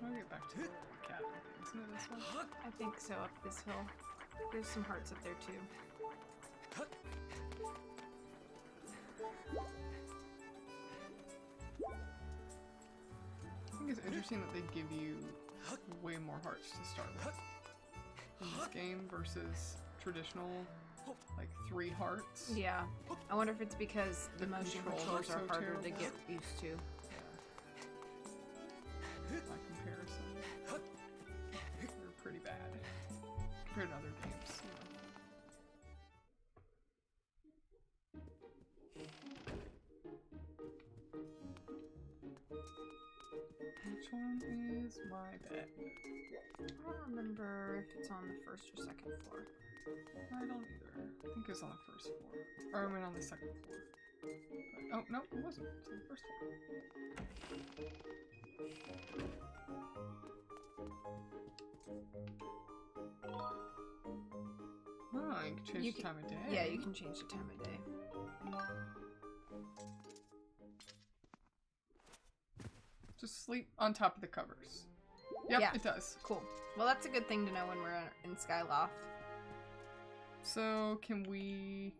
I'll get back to the cabin. Isn't it this one? I think so, up this hill. There's some hearts up there too. I think it's interesting that they give you way more hearts to start with in this game versus traditional like 3 hearts. Yeah. I wonder if it's because the motion controls controls are are so harder to terrible. get used to. By comparison, they're pretty bad compared to other games. Which one is my bed? I don't remember if it's on the first or second floor. I don't either. I think it was on the first floor. Or I mean on the second floor. But, oh, no, it wasn't. It was on the first floor. Oh, you can change You the can- time of day. Yeah, you can change the time of day. Just sleep on top of the covers. Yep, Yeah. it does. Cool. Well, that's a good thing to know when we're in Skyloft. So, can we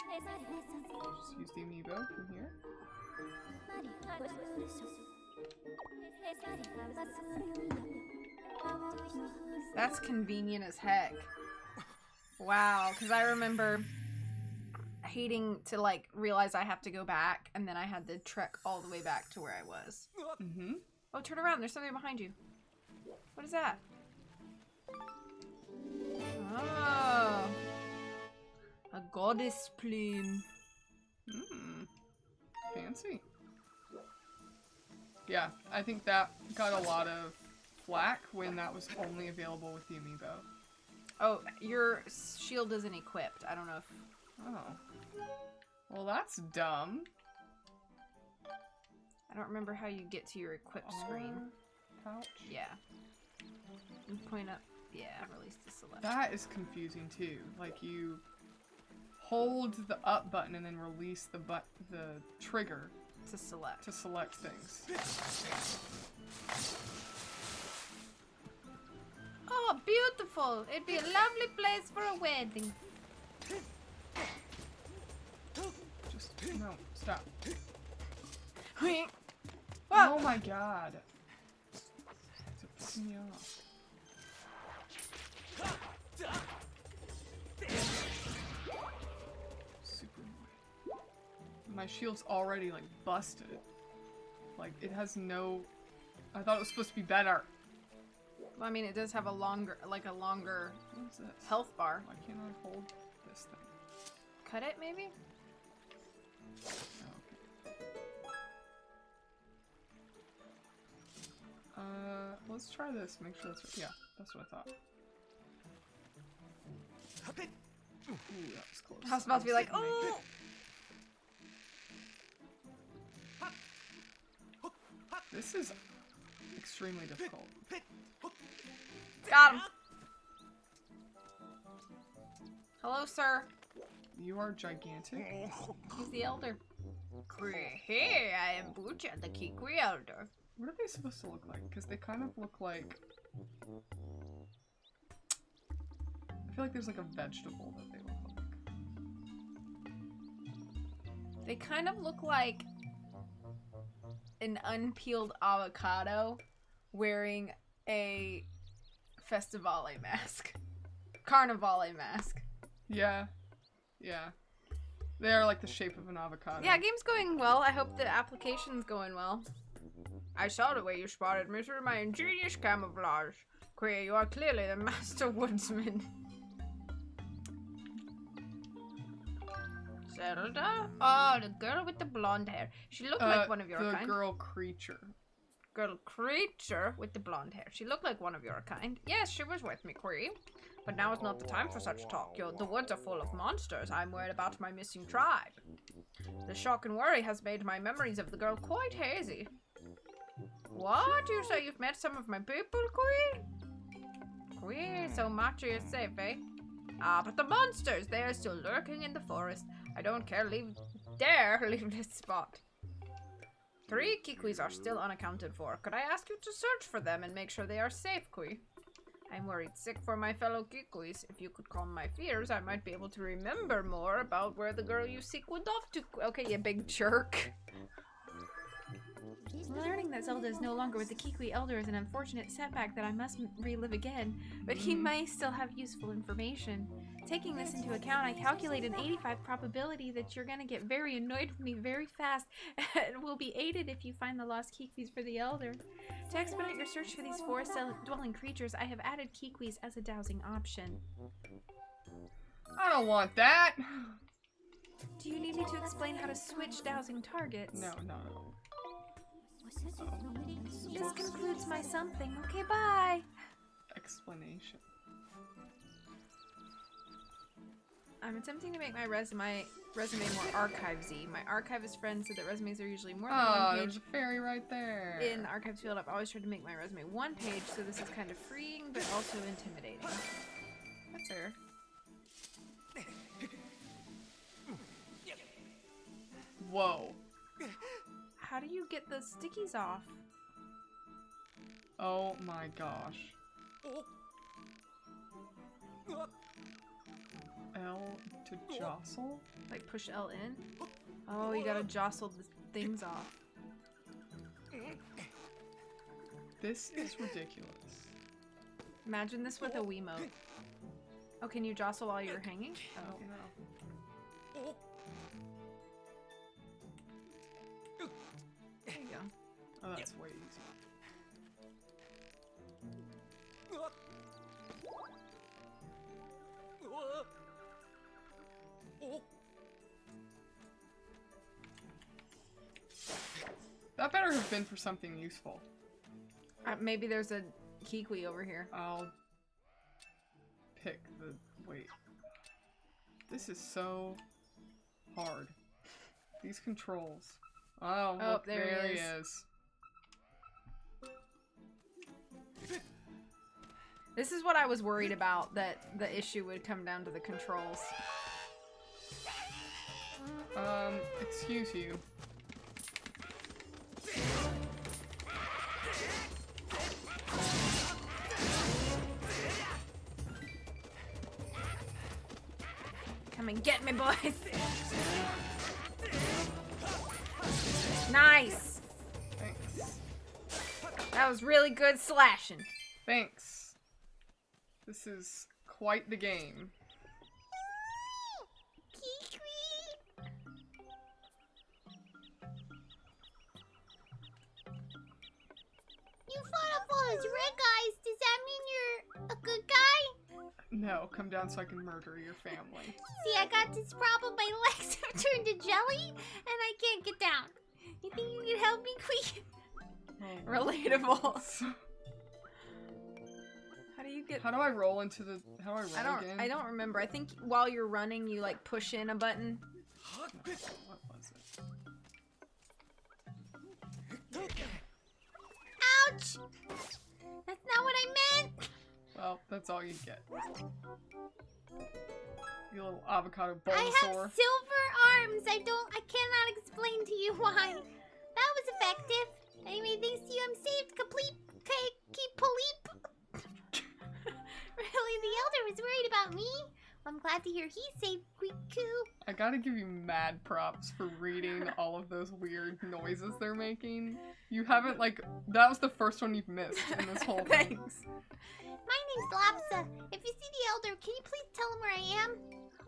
just use the amiibo from here? That's convenient as heck. Wow, because I remember hating to, like, realize I have to go back, and then I had to trek all the way back to where I was. Mm-hmm. Oh, turn around. There's something behind you. What is that? Oh. A goddess plume. Mm. Fancy. Yeah, I think that got a lot of flack when that was only available with the amiibo. Oh, your shield isn't equipped. I don't know if... Oh. Well, that's dumb. I don't remember how you get to your equipped screen. Pouch. Yeah. You point up. Yeah, release the select. That is confusing too. Like you hold the up button and then release the trigger To select. to select things. Oh, beautiful! It'd be a lovely place for a wedding. Just no, stop. Whoa! Oh my god. It's pissing me off. Super annoying. My shield's already like busted. Like it has no. I thought it was supposed to be better. Well, I mean, it does have a longer What is this? health bar. Why can't I hold this thing? Cut it, maybe? Oh, okay. Let's try this. Make sure that's right. Yeah, that's what I thought. Ooh, that was close. I was about to be like, oh! This is extremely difficult. Got him! Hello, sir. You are gigantic. He's the elder. Hey, I am Bucha, the Kikri elder. What are they supposed to look like? Because they kind of look like... I feel like there's like a vegetable that they look like. They kind of look like an unpeeled avocado wearing a Festivale mask. Carnivale mask. Yeah. Yeah. They are like the shape of an avocado. Yeah, game's going well. I hope the application's going well. I saw the way you spotted me through my ingenious camouflage. Queer, you are clearly the master woodsman. Zelda? Oh, the girl with the blonde hair. She looked like one of your the kind. girl creature. Girl creature with the blonde hair. She looked like one of your kind. Yes, she was with me, Query. But now is not the time for such talk. The woods are full of monsters. I'm worried about my missing tribe. The shock and worry has made my memories of the girl quite hazy. What? You say you've met some of my people, Query? Query, so much is safe, eh? Ah, but the monsters, they are still lurking in the forest. I don't dare leave this spot. 3 Kikwis are still unaccounted for. Could I ask you to search for them and make sure they are safe, Kui? I'm worried sick for my fellow Kikwis. If you could calm my fears, I might be able to remember more about where the girl you seek went off to. Okay, you big jerk. Learning that Zelda is no longer with the Kikwi Elder is an unfortunate setback that I must relive again, but he may still have useful information. Taking this into account, I calculate an 85 probability that you're gonna get very annoyed with me very fast and will be aided if you find the lost Kikwis for the Elder. To expedite your search for these forest-dwelling creatures, I have added Kikwis as a dowsing option. I don't want that. Do you need me to explain how to switch dowsing targets? No. This concludes my something. Okay, bye! Explanation. I'm attempting to make my resume more archives-y. My archivist friend said that resumes are usually more than one Oh, page. there's a fairy right there. In the archives field, I've always tried to make my resume one page, so this is kind of freeing, but also intimidating. That's fair. Whoa. How do you get the stickies off? Oh my gosh. L to jostle? Like push L in? Oh, you gotta jostle the things off. This is ridiculous. Imagine this with a Wiimote. Oh, can you jostle while you're hanging? I Oh, don't know. there you go. Oh, that's way easier. That better have been for something useful. Maybe there's a Kikwi over here. I'll pick the... wait. This is so hard. These controls. Oh, Oh, look, there he he is. is. This is what I was worried about, that the issue would come down to the controls. Excuse you. Come and get me, boys! Nice! Thanks. That was really good slashing. Thanks. This is quite the game. You fought off all those red guys. Does that mean you're a good guy? No, come down so I can murder your family. See, I got this problem. My legs have turned to jelly, and I can't get down. You think you can help me, quick? Oh, Relatable. How do you get... How do I roll into the... How do I roll again? I don't remember. I think while you're running, you like push in a button. What was it? Ouch! That's not what I meant. Well, that's all you get. You little avocado I have Bulbasaur. silver arms. I cannot explain to you why. That was effective. Anyway, thanks to you, I'm saved. Complete. Keep Polyp. Really, the Elder was worried about me. I'm glad to hear he's safe, Quiku. I gotta give you mad props for reading all of those weird noises they're making. You haven't, like, that was the first one you've missed in this whole thing. Thanks. My name's Lapsa. If you see the Elder, can you please tell him where I am?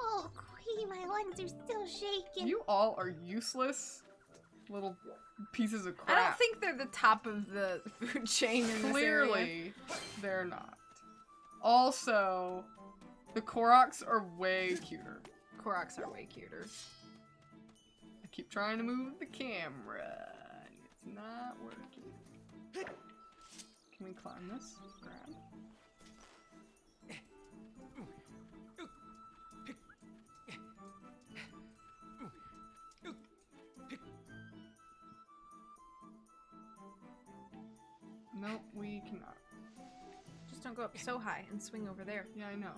Oh, Quee, my legs are still shaking. You all are useless little pieces of I crap. don't think they're the top of the food chain in this area. Clearly, they're not. Also, the Koroks are way cuter. Koroks are way cuter. I keep trying to move the camera. It's not working. Can we climb this? Grab. Nope, we cannot. Just don't go up so high and swing over there. Yeah, I know.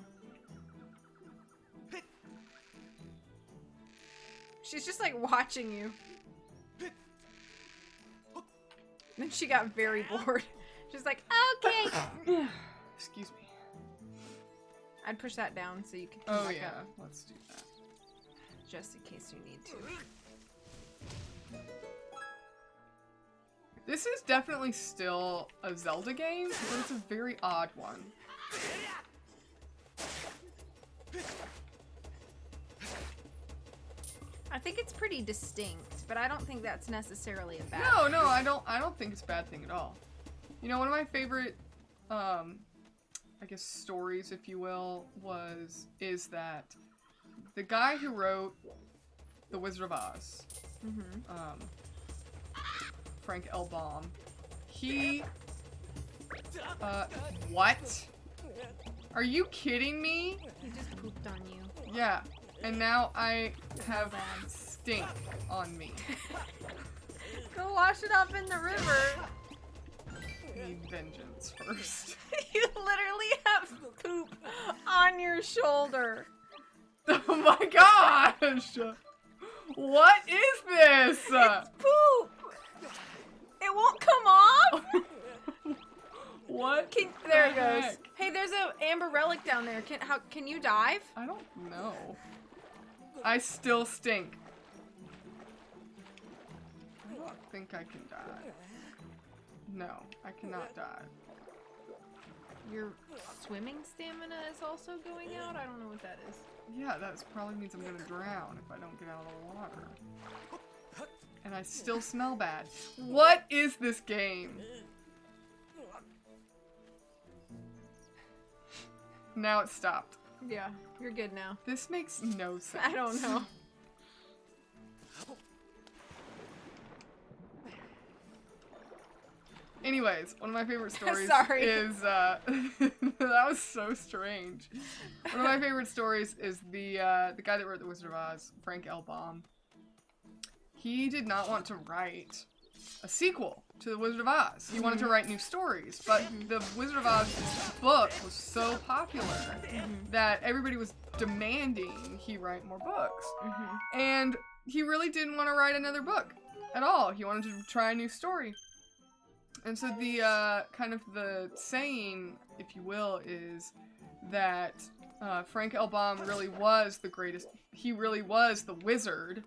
She's just like watching you. Then she got very bored. She's like, okay. Excuse me. I'd push that down so you can come Oh back yeah, up, let's do that. just in case you need to. This is definitely still a Zelda game, but it's a very odd one. I think it's pretty distinct, but I don't think that's necessarily a bad No, thing. no, I don't think it's a bad thing at all. You know, one of my favorite, I guess stories, if you will, is that the guy who wrote The Wizard of Oz, Frank L. Baum, he, what? Are you kidding me? He just pooped on you. Yeah, and now I have stink on me. Go wash it off in the river. Need vengeance first. You literally have poop on your shoulder. Oh my gosh! What is this? It's poop. It won't come off. What? There it the goes. heck? Hey, there's a amber relic down there. Can you dive? I don't know. I still stink. I don't think I can die. No, I cannot die. Your swimming stamina is also going out? I don't know what that is. Yeah, that probably means I'm gonna drown if I don't get out of the water. And I still smell bad. What is this game? Now it stopped. Yeah, you're good now. This makes no sense. I don't know. Anyways, one of my favorite stories Sorry. is that was so strange. One of my favorite stories is the guy that wrote The Wizard of Oz, Frank L. Baum. He did not want to write a sequel to The Wizard of Oz. He wanted to write new stories, but The Wizard of Oz book was so popular that everybody was demanding he write more books. And he really didn't want to write another book at all. He wanted to try a new story. And so the kind of the saying, if you will, is that Frank L. Baum really was the greatest. He really was the Wizard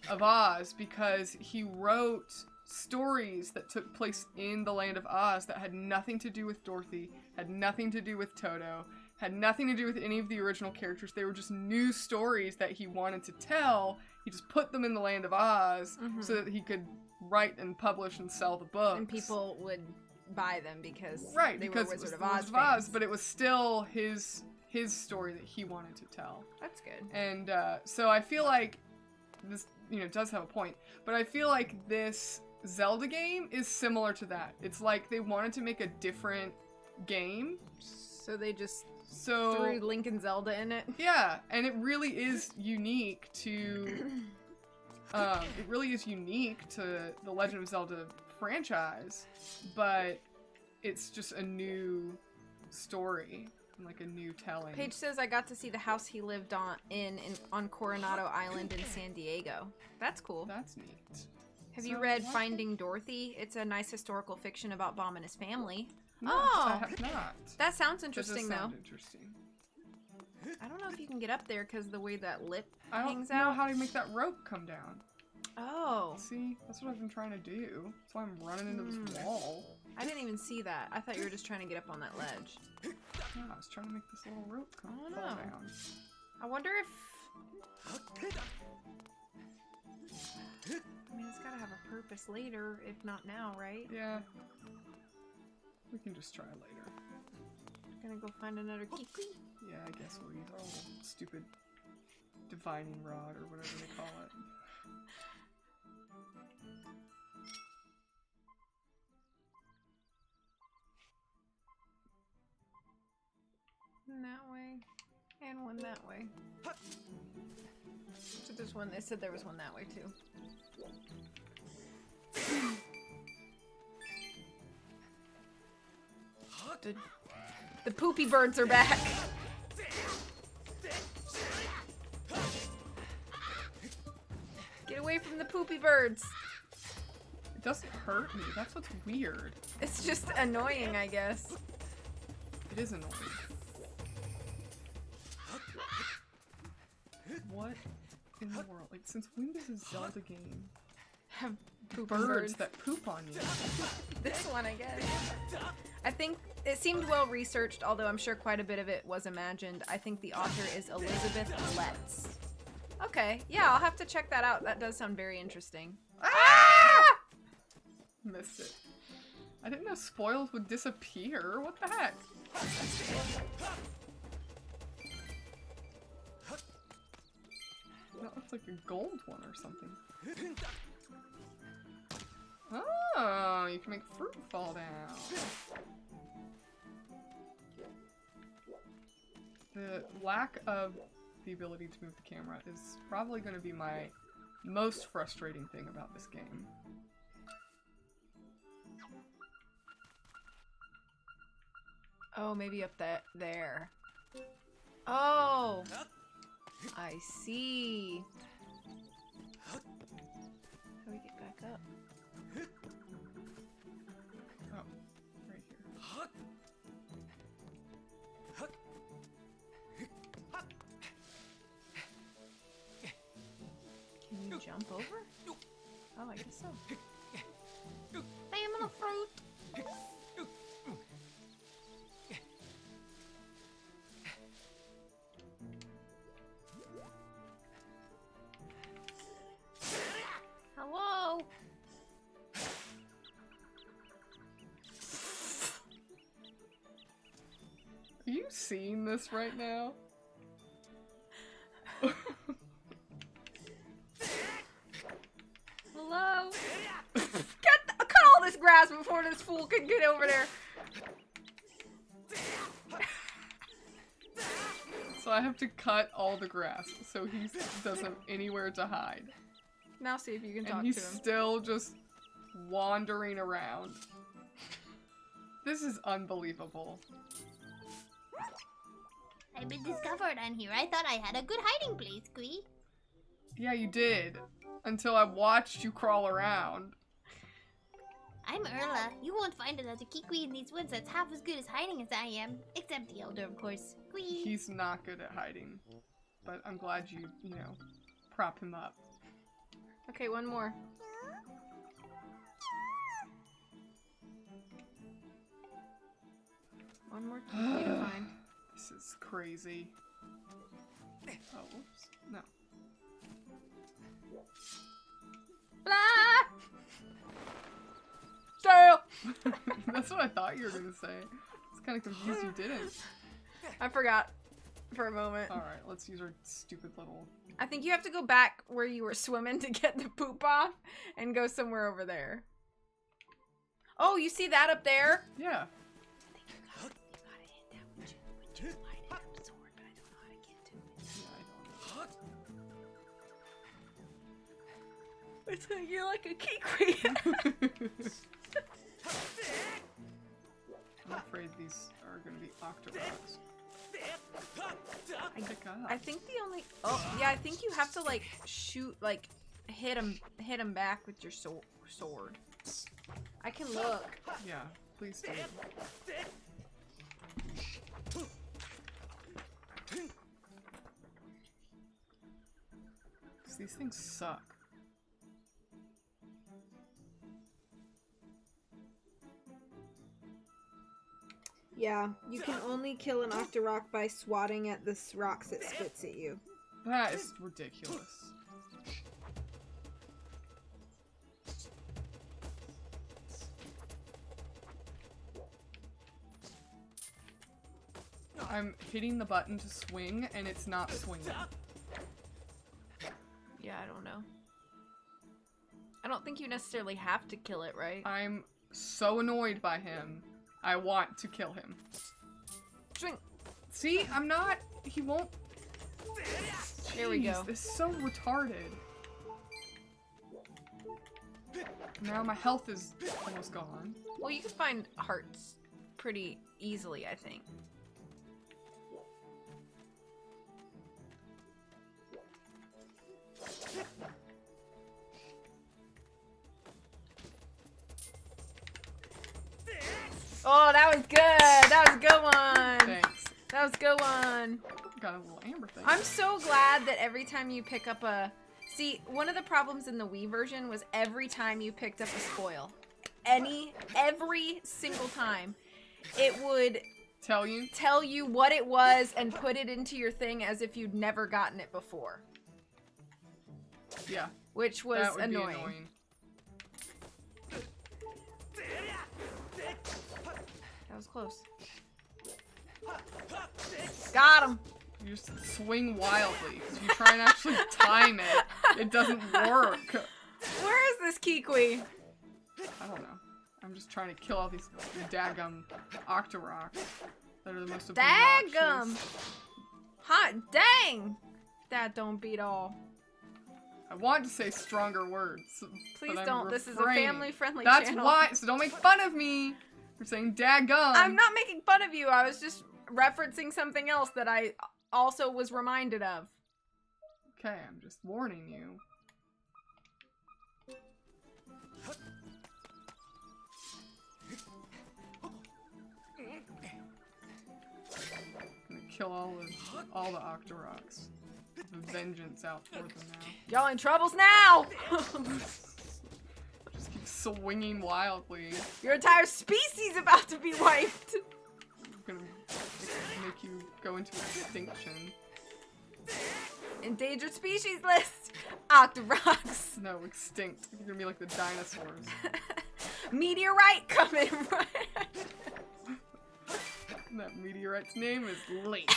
of Oz because he wrote stories that took place in the land of Oz that had nothing to do with Dorothy, had nothing to do with Toto, had nothing to do with any of the original characters. They were just new stories that he wanted to tell. He just put them in the land of Oz so that he could write and publish and sell the books. And people would buy them because right, they because were Wizard it of was Oz Wizard of fans. Oz, but it was still his story that he wanted to tell. That's good. And so I feel like this, does have a point, but I feel like this Zelda game is similar to that. It's like they wanted to make a different game. So they just threw Link and Zelda in it. Yeah, and it really is unique to the Legend of Zelda franchise, but it's just a new story, like a new telling. Paige says I got to see the house he lived on Coronado Island in San Diego. That's cool. That's neat. Have you read Finding Dorothy? It's a nice historical fiction about Baum and his family. No, Oh! I have not. That sounds That does interesting, sound though. interesting. I don't know if you can get up there because the way that lip I don't hangs know out. how to make that rope come down. Oh. See, that's what I've been trying to do. That's why I'm running into this wall. I didn't even see that. I thought you were just trying to get up on that ledge. No, I was trying to make this little rope come I don't fall know. down. I wonder if... I mean, it's gotta have a purpose later, if not now, right? Yeah. We can just try later. Gonna go find another key. Yeah, I guess we'll use our little stupid divining rod or whatever they call it. One that way, and one that way. So there's one, they said there was one that way too. The poopy birds are back. Get away from the poopy birds. It doesn't hurt me. That's what's weird. It's just annoying, I guess. It is annoying. What in the world? Like, since when does a Zelda game Have poop birds that poop on you. This one, I guess. I think it seemed well researched, although I'm sure quite a bit of it was imagined. I think the author is Elizabeth Letts. Okay, yeah, I'll have to check that out. That does sound very interesting. Ah! Missed it. I didn't know spoils would disappear. What the heck? That looks like a gold one or something. Oh, you can make fruit fall down. The lack of the ability to move the camera is probably going to be my most frustrating thing about this game. Oh, maybe up there. Oh! I see. How do we get back up? Oh, right here. Can you jump over? Oh, I guess so. I am on a fruit. Hello? Are you seeing this right now? Hello? Cut all this grass before this fool can get over there. So I have to cut all the grass so he doesn't have anywhere to hide. Now see if you can talk And he's to him. still just wandering around. This is unbelievable. I've been discovered on here. I thought I had a good hiding place, Quee. Yeah, you did. Until I watched you crawl around. I'm Erla. You won't find another Kikwi in these woods that's half as good as hiding as I am. Except the Elder, of course. Quee. He's not good at hiding. But I'm glad you know, prop him up. Okay, one more. One more key to find. This is crazy. Oh, whoops. No. Blah! Stale! That's what I thought you were gonna say. I was kind of confused you didn't. I forgot for a moment. Alright, let's use our stupid little... I think you have to go back where you were swimming to get the poop off and go somewhere over there. Oh, you see that up there? Yeah. It's like you're like a Kikwi. I'm afraid these are gonna be octoroks. I think the only... Oh, yeah, I think you have to, like, shoot, like, hit him back with your sword. I can look. Yeah, please do. 'Cause these things suck. Yeah, you can only kill an octorok by swatting at the rocks it spits at you. That is ridiculous. I'm hitting the button to swing, and it's not swinging. Yeah, I don't know. I don't think you necessarily have to kill it, right? I'm so annoyed by him. I want to kill him. Swing! See, I'm not. He won't. There we go. This is so retarded. Now my health is almost gone. Well, you can find hearts pretty easily, I think. Oh, that was good. That was a good one. Thanks. That was a good one. Got a little amber thing. I'm so glad that every time you pick up a See, one of the problems in the Wii version was every time you picked up a spoil, every single time, it would Tell you what it was and put it into your thing as if you'd never gotten it before. Yeah. Which was That would be annoying. That was close. Got him. You just swing wildly. If you try and actually time it, it doesn't work. Where is this Kikwi? I don't know. I'm just trying to kill all these daggum Octoroks that are the most obnoxious. Daggum. Hot dang. That don't beat all. I want to say stronger words. Please but I'm don't. This is a refraining. family-friendly That's channel. why. So don't make fun of me for saying daggum. I'm not making fun of you. I was just referencing something else that I also was reminded of. Okay, I'm just warning you. I'm gonna kill all the Octoroks. The vengeance out for them now. Y'all in troubles now. Just keep swinging wildly. Your entire species about to be wiped. I'm gonna make you go into extinction. Endangered species list. Octoroks. No, extinct. You're gonna be like the dinosaurs. Meteorite coming right. That meteorite's name is Link.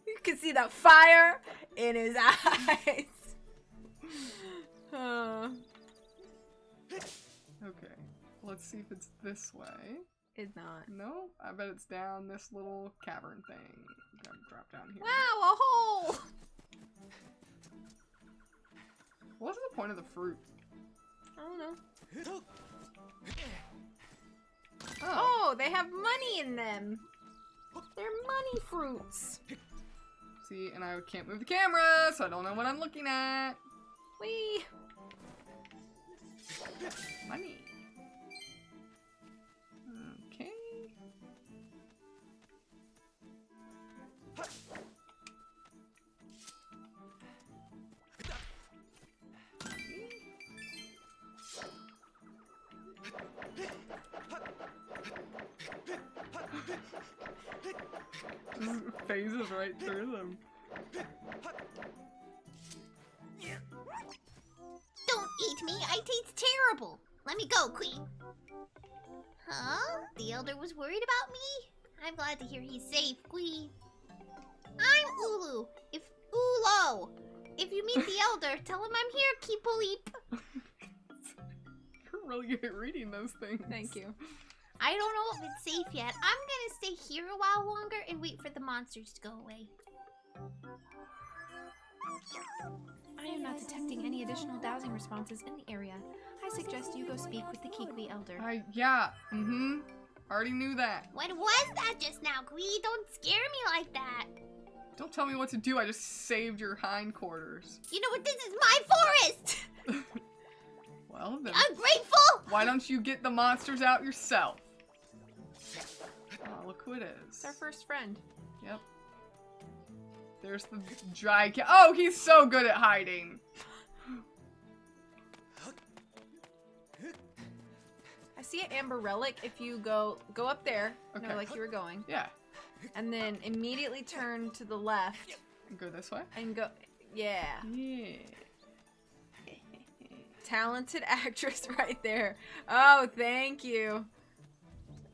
You can see the fire in his eyes. Okay, let's see if it's this way. It's not. No, I bet it's down this little cavern thing. Gotta drop down here. Wow, a hole. What's the point of the fruit? I don't know. Oh, Oh, they have money in them. They're money fruits. see, and I can't move the camera, so I don't know what I'm looking at. Whee! Money. Okay. Just phases right through them. Don't eat me, I taste terrible. Let me go, Queen. Huh? The Elder was worried about me? I'm glad to hear he's safe, Queen. I'm Ulu. Ulo. If you meet the Elder, tell him I'm here, Keepoleep. You're really good at reading those things. Thank you. I don't know if it's safe yet. I'm gonna stay here a while longer and wait for the monsters to go away. I am not detecting any additional dowsing responses in the area. I suggest you go speak with the Kikwi Elder. Yeah. Already knew that. What was that just now, Queen? Don't scare me like that. Don't tell me what to do. I just saved your hindquarters. You know what? This is my forest. Well, then. Ungrateful. Why don't you get the monsters out yourself? Oh, look who it is. It's our first friend. Yep. There's the dry cat. Oh, he's so good at hiding. I see an amber relic. If you go up there, Okay. no, like you were going, Yeah. and then immediately turn to the left And go this way. and go. Yeah, Yeah. talented actress right there. Oh, thank you.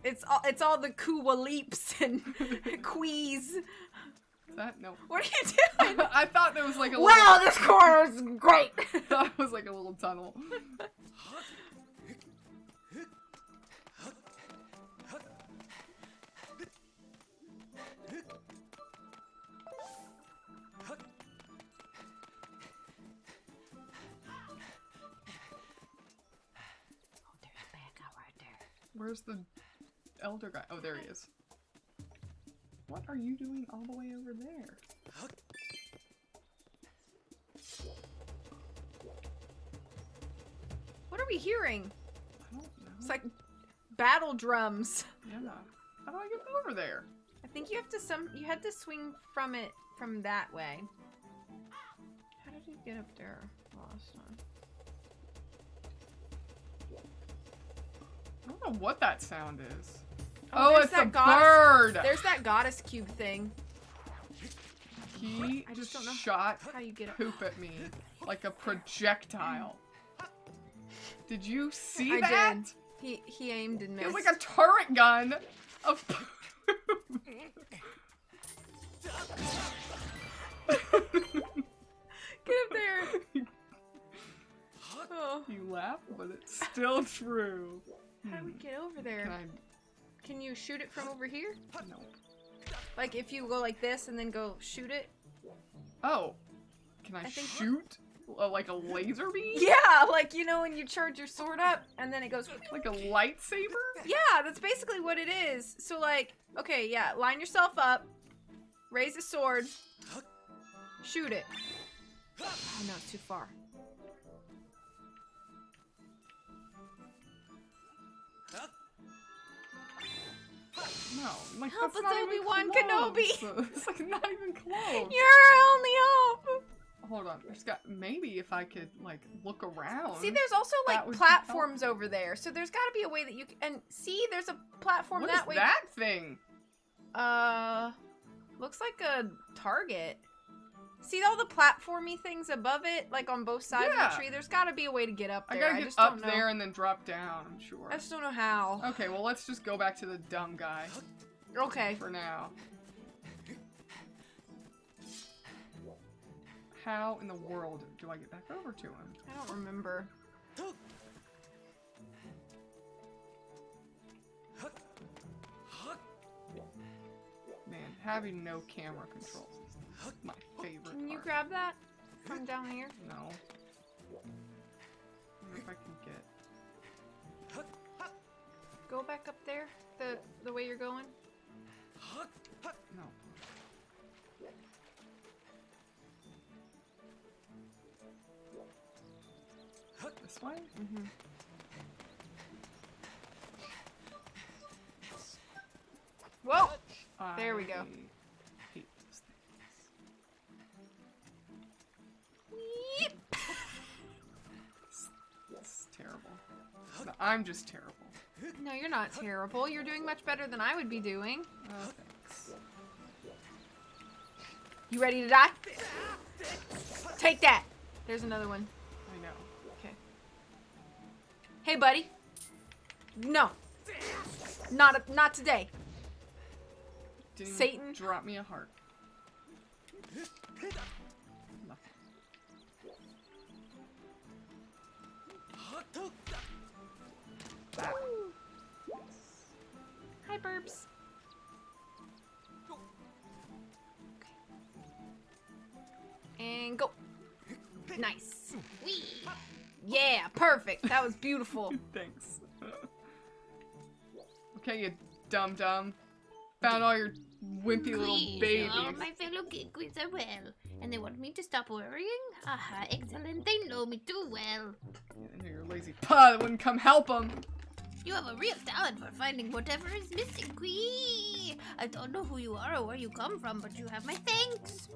It's all the Kuwaleeps and Quees. Is that no? What are you doing? I thought there was like a Wow, this corner is great. I thought it was like a little tunnel. Where's the elder guy? Oh, there he is. What are you doing all the way over there? What are we hearing? I don't know. It's like battle drums. Yeah. How do I get over there? I think you have to you had to swing from that way. Get up there last time. I don't know what that sound is. Oh, Oh, there's it's that a goddess- bird! There's that goddess cube thing. He I just just don't know shot How you get up? poop at me like a projectile. Did you see I that? did. He aimed and It missed. was like a turret gun of poop. Get up there. Oh. You laugh, but it's still true. How do we get over there? Can I? Can you shoot it from over here? No. Like if you go like this and then go shoot it? Oh. Can I think- shoot like a laser beam? Yeah, like you know when you charge your sword up and then it goes. Like a lightsaber? Yeah, that's basically what it is. So like, okay, yeah, line yourself up, raise the sword, shoot it. Oh no, it's too far. No. Like Help that's us, not even Obi-Wan close. Kenobi. It's like not even close. You're our only hope. Hold on. There's got maybe if I could like look around. See, there's also That like would be platforms over there, so there's got to be a way that you can. And see, there's a platform What that is way. that thing? Looks like a target. See all the platformy things above it, like on both sides of Yeah. the tree? There's got to be a way to get up I there. gotta get just up don't know. there and then drop down, I'm sure. I just don't know how. Okay, well let's just go back to the dumb guy Okay. for now. How in the world do I get back over to him? I don't remember. Man, having no camera controls is my favorite Can you part. grab that from down here? No. I wonder if I can get... Go back up there, the way you're going. No. This way? Mm-hmm. Whoa! There we go. I hate those things. It's terrible. No, I'm just terrible. No, you're not terrible. You're doing much better than I would be doing. Oh, thanks. You ready to die? Take that! There's another one. I know. Okay. Hey, buddy. No. Not today. Didn't even Satan. drop me a heart. Nothing. That. Hi, Burbs. And go. Nice. Whee. Yeah, perfect. That was beautiful. Thanks. Okay, you dum-dum. Found all your wimpy little Queen, babies. all my fellow queens are well, and they want me to stop worrying? Aha, excellent. They know me too well. And your lazy pug that wouldn't come help them. You have a real talent for finding whatever is missing, Quee. I don't know who you are or where you come from, but you have my thanks.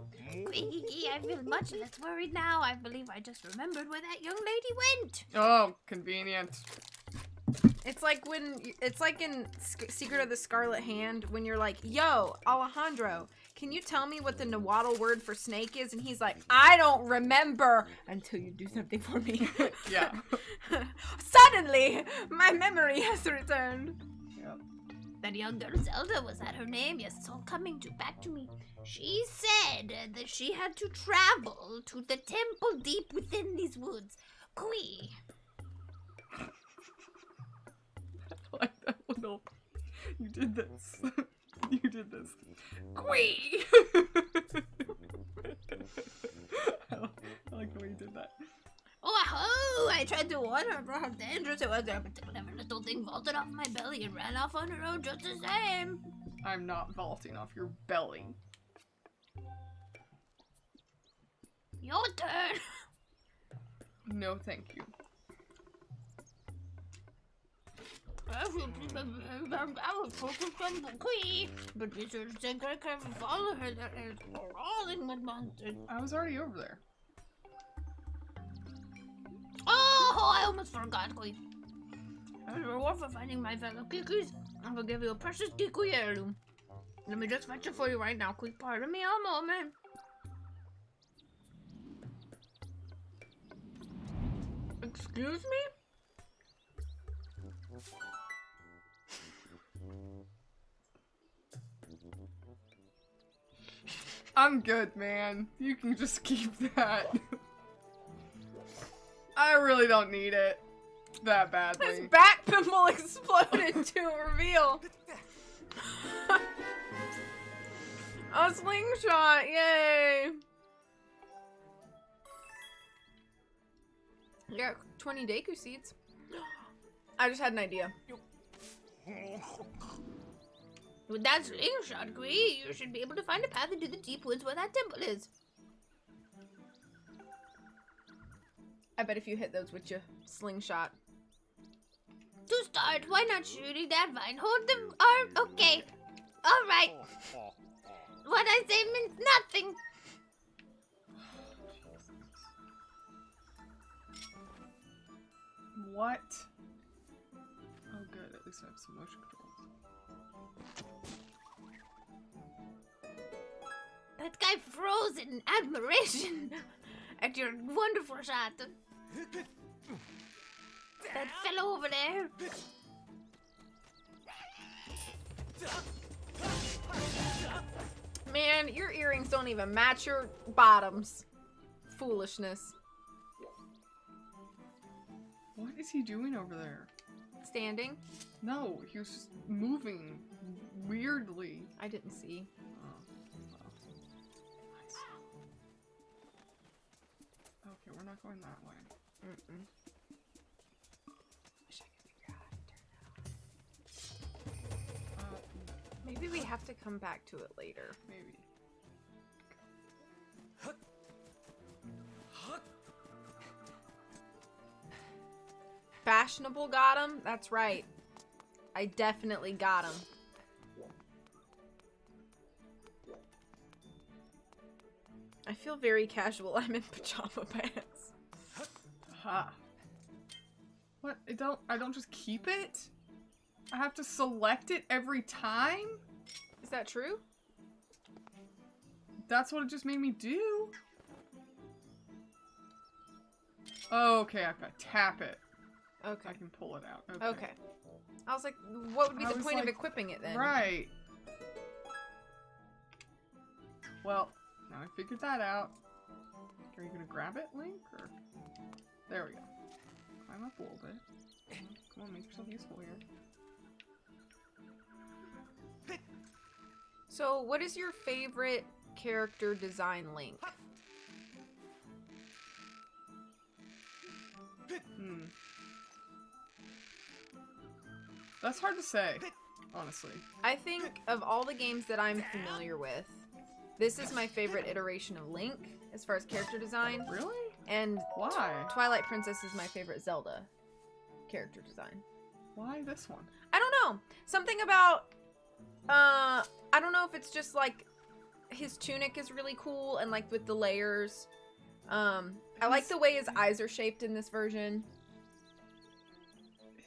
Quee, I feel much less worried now. I believe I just remembered where that young lady went. Oh, convenient. It's like in Secret of the Scarlet Hand when you're like, yo, Alejandro, can you tell me what the Nahuatl word for snake is? And he's like, I don't remember until you do something for me. Yeah. Suddenly, my memory has returned. Yep. That young girl Zelda, was that her name? Yes, it's all coming back to me. She said that she had to travel to the temple deep within these woods. Quee. Like that little. You did this. You did this. Quee! I like the way you did that. Oh, I tried to warn her about how dangerous it was there, but the clever little thing vaulted off my belly and ran off on her own just the same. I'm not vaulting off your belly. Your turn. No, thank you. I will focus on the Quee, but be sure to take care of follow her. There is crawling with monsters. I was already over there. Oh, I almost forgot, Queen. As a reward for finding my fellow Kikis, I will give you a precious Kiku heirloom. Let me just fetch it for you right now, quick. Pardon me a moment. Excuse me? I'm good, man. You can just keep that. I really don't need it that badly. His back pimple exploded to reveal. A slingshot, yay! Yeah, 20 Deku seeds. I just had an idea. With that slingshot, Queen, you should be able to find a path into the deep woods where that temple is. I bet if you hit those with your slingshot. To start, why not shooting that vine? Hold the arm. Okay. All right. What I say means nothing. What? Oh, good. At least I have some motion controls. That guy froze in admiration at your wonderful shot. That fellow over there. Man, your earrings don't even match your bottoms. Foolishness. What is he doing over there? Standing? No, he was just moving weirdly. I didn't see. Okay, we're not going that way. Mm-mm. Wish I could figure out how to turn out. Maybe we have to come back to it later. Maybe. Fashionable got him? That's right. I definitely got him. I feel very casual. I'm in pajama pants. Ha. What? I don't just keep it? I have to select it every time? Is that true? That's what it just made me do. Oh, okay, I've got to tap it. Okay. I can pull it out. Okay. Okay. I was like, what would be I the was point of like, equipping it then? Right. Well, now I figured that out. Are you gonna grab it, Link? Or there we go. Climb up a little bit. Come on, make yourself useful here. So, what is your favorite character design, Link? That's hard to say, honestly. I think of all the games that I'm familiar with, this is my favorite iteration of Link as far as character design. Really? And Why? Twilight Princess is my favorite Zelda character design. Why this one? I don't know. Something about, I don't know if it's just like his tunic is really cool and like with the layers. I like the way his eyes are shaped in this version.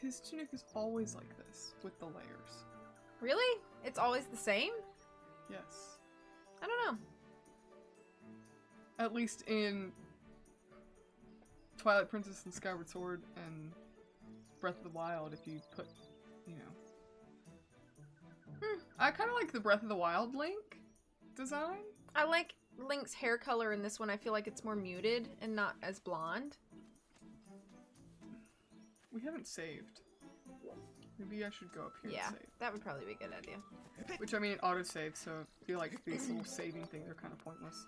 His tunic is always like this, with the layers. Really? It's always the same? Yes. I don't know. At least in Twilight Princess and Skyward Sword and Breath of the Wild, if you put, you know. I kind of like the Breath of the Wild Link design. I like Link's hair color in this one. I feel like it's more muted and not as blonde. We haven't saved. Maybe I should go up here Yeah, and save. that would probably be a good idea. Which, I mean, it auto-saved, so I feel like these little saving things are kind of pointless.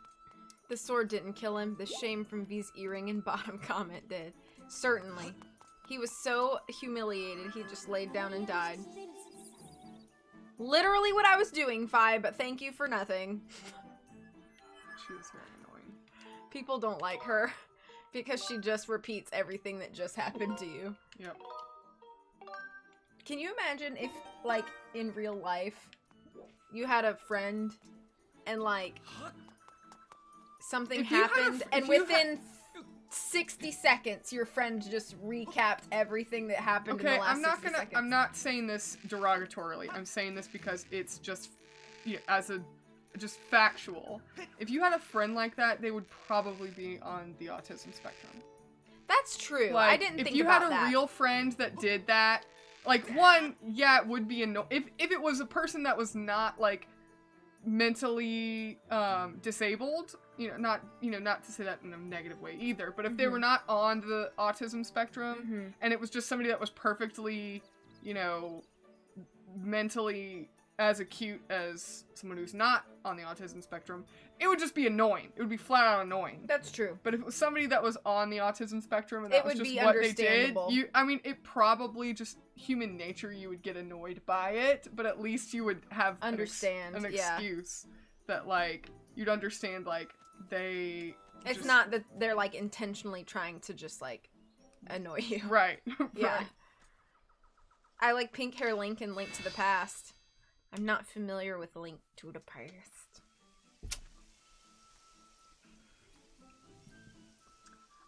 The sword didn't kill him. The shame from V's earring and bottom comment did. Certainly. He was so humiliated, he just laid down and died. Literally what I was doing, Fi, but thank you for nothing. She is very annoying. People don't like her because she just repeats everything that just happened to you. Yep. Can you imagine if, like, in real life, you had a friend and, like, something If you had a happened f- and if you within 60 seconds, your friend just recapped everything that happened in the last 60 seconds. I'm not saying this derogatorily. I'm saying this because it's just, just factual. If you had a friend like that, they would probably be on the autism spectrum. That's true. Like, I didn't think about that. If you had a real friend that did that, like, one, yeah, it would be annoying. If it was a person that was not, like, mentally disabled, not to say that in a negative way either, but if they were not on the autism spectrum and it was just somebody that was perfectly, mentally as acute as someone who's not on the autism spectrum, it would just be annoying. It would be flat out annoying. That's true. But if it was somebody that was on the autism spectrum and that was just what they did, it probably just human nature, you would get annoyed by it, but at least you would have an excuse that, like, you'd understand, like, they... It's not that they're, like, intentionally trying to just, like, annoy you. Right. Yeah. Right. I like Pink Hair Link and Link to the Past. I'm not familiar with Link to the Past.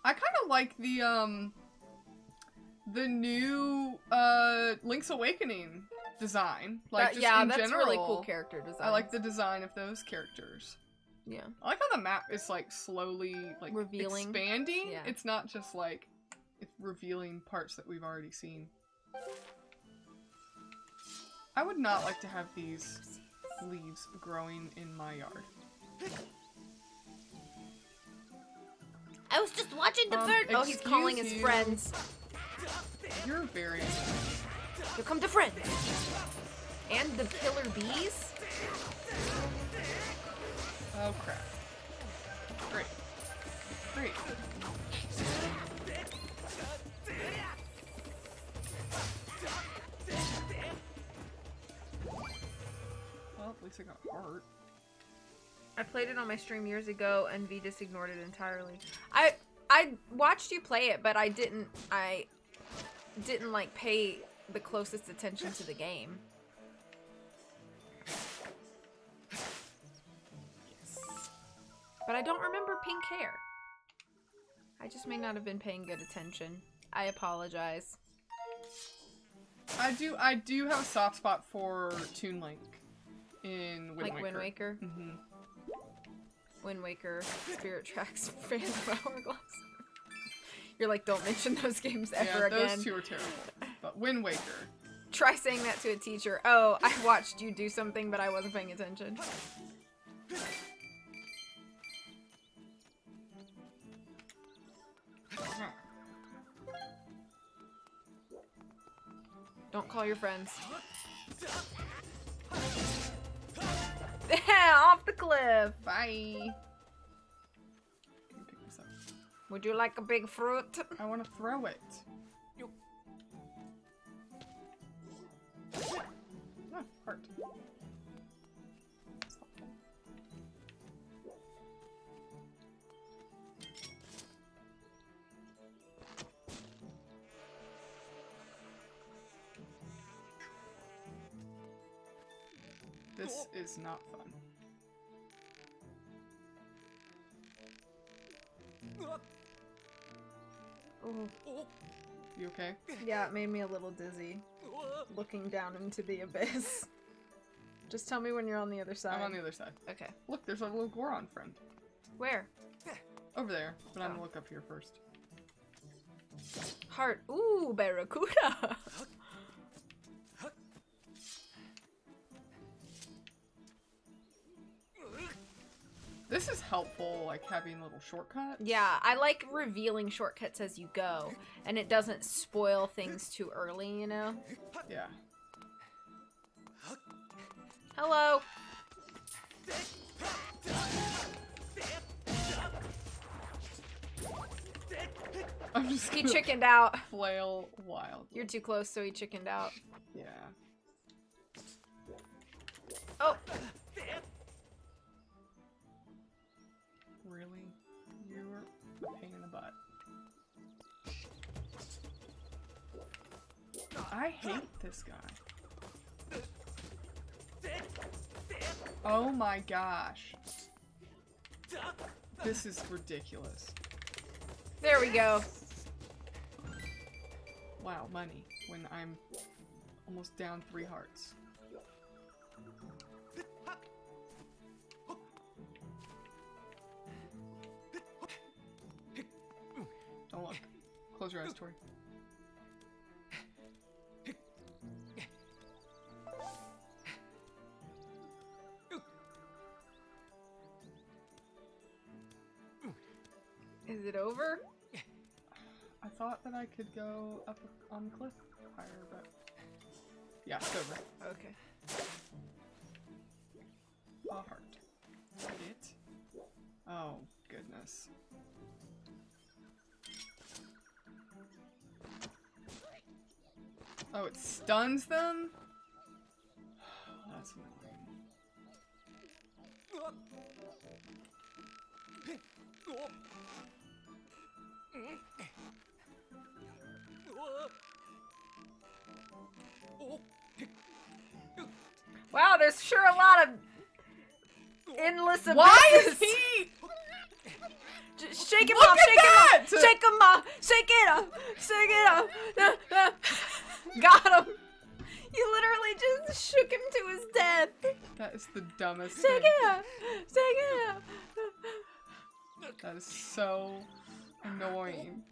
I kind of like the new Link's Awakening design. Like, just in that's general, really cool character design. I like the design of those characters. Yeah. I like how the map is, like, slowly, like, revealing, expanding. Yeah. It's not just, like, it's revealing parts that we've already seen. I would not like to have these leaves growing in my yard. I was just watching the bird. Oh, he's calling his friends. You're very... Here come the friends. And the killer bees? Oh, crap. Great. Great. Well, at least I got a heart. I played it on my stream years ago, and V just ignored it entirely. I watched you play it, but I didn't like pay the closest attention to the game. But I don't remember pink hair. I just may not have been paying good attention. I apologize. I do have a soft spot for Toon Link in Wind Waker. Wind Waker? Mm-hmm. Wind Waker, Spirit Tracks, Phantom Hourglass. You're like, don't mention those games ever again. Yeah, those two are terrible. But Wind Waker. Try saying that to a teacher. Oh, I watched you do something, but I wasn't paying attention. Don't call your friends. Off the cliff. Bye. Let me pick this up. Would you like a big fruit? I want to throw it. Ah, heart. This is not fun. Ooh. You okay? Yeah, it made me a little dizzy. Looking down into the abyss. Just tell me when you're on the other side. I'm on the other side. Okay. Look, there's a little Goron friend. Where? Over there. But I'm gonna look up here first. Heart. Ooh, Barracuda. This is helpful, like having little shortcuts. Yeah, I like revealing shortcuts as you go, and it doesn't spoil things too early, you know? Yeah. Hello. I'm just He gonna chickened out. flail wild. You're too close, so he chickened out. Yeah. Oh. Really? You're a pain in the butt. I hate this guy. Oh my gosh. This is ridiculous. There we go. Wow, money. When I'm almost down 3 hearts. Don't look. Close your eyes, Tori. Is it over? I thought that I could go up on the cliff higher, but yeah, it's over. Okay. A heart. It. Oh goodness. Oh, it stuns them? That's annoying. Wow, there's sure a lot of endless abysses. Why is he? Just shake him Look off, at shake him that! off, shake him off, shake it up, shake it up. Got him. You literally just shook him to his death. That is the dumbest Shake thing. it up, shake it up. That is so annoying.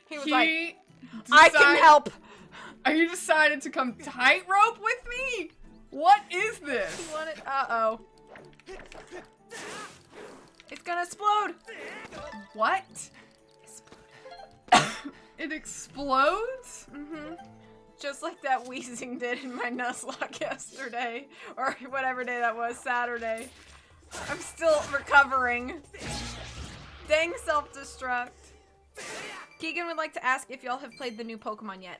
He was like, I I can help. You decided to come tightrope with me? What is this? He wanted, uh-oh. It's gonna explode. What? It explodes? Mm-hmm. Just like that wheezing did in my Nuzlocke yesterday. Or whatever day that was, Saturday. I'm still recovering. Dang self-destruct. Keegan would like to ask if y'all have played the new Pokemon yet.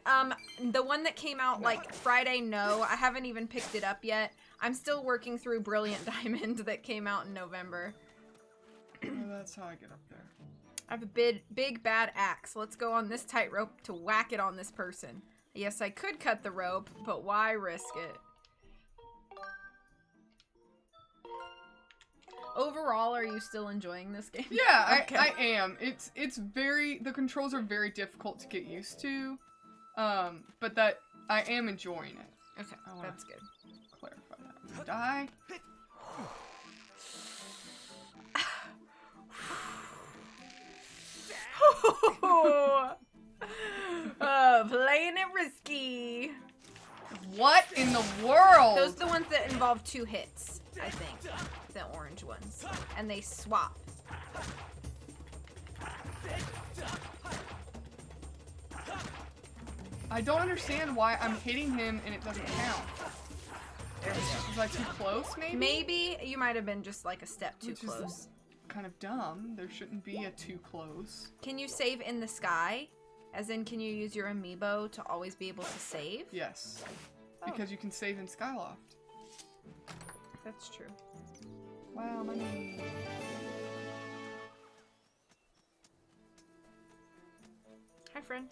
The one that came out like Friday, no. I haven't even picked it up yet. I'm still working through Brilliant Diamond that came out in November. Oh, that's how I get up there. I have a big bad axe. Let's go on this tightrope to whack it on this person. Yes, I could cut the rope, but why risk it? Overall, are you still enjoying this game? Yeah, Okay. I am. It's very, the controls are very difficult to get used to. But that, I am enjoying it. Okay, I wanna that's good. clarify that. I'm gonna die. Playing it risky. What in the world? Those are the ones that involve 2 hits, I think. The orange ones. And they swap. I don't understand why I'm hitting him and it doesn't count. Was I too close, maybe? Maybe you might have been just like a step too Which is close. kind of dumb. There shouldn't be a too close. Can you save in the sky? As in, can you use your amiibo to always be able to save? Yes. Oh. Because you can save in Skyloft. That's true. Wow, my name. Hi, friend.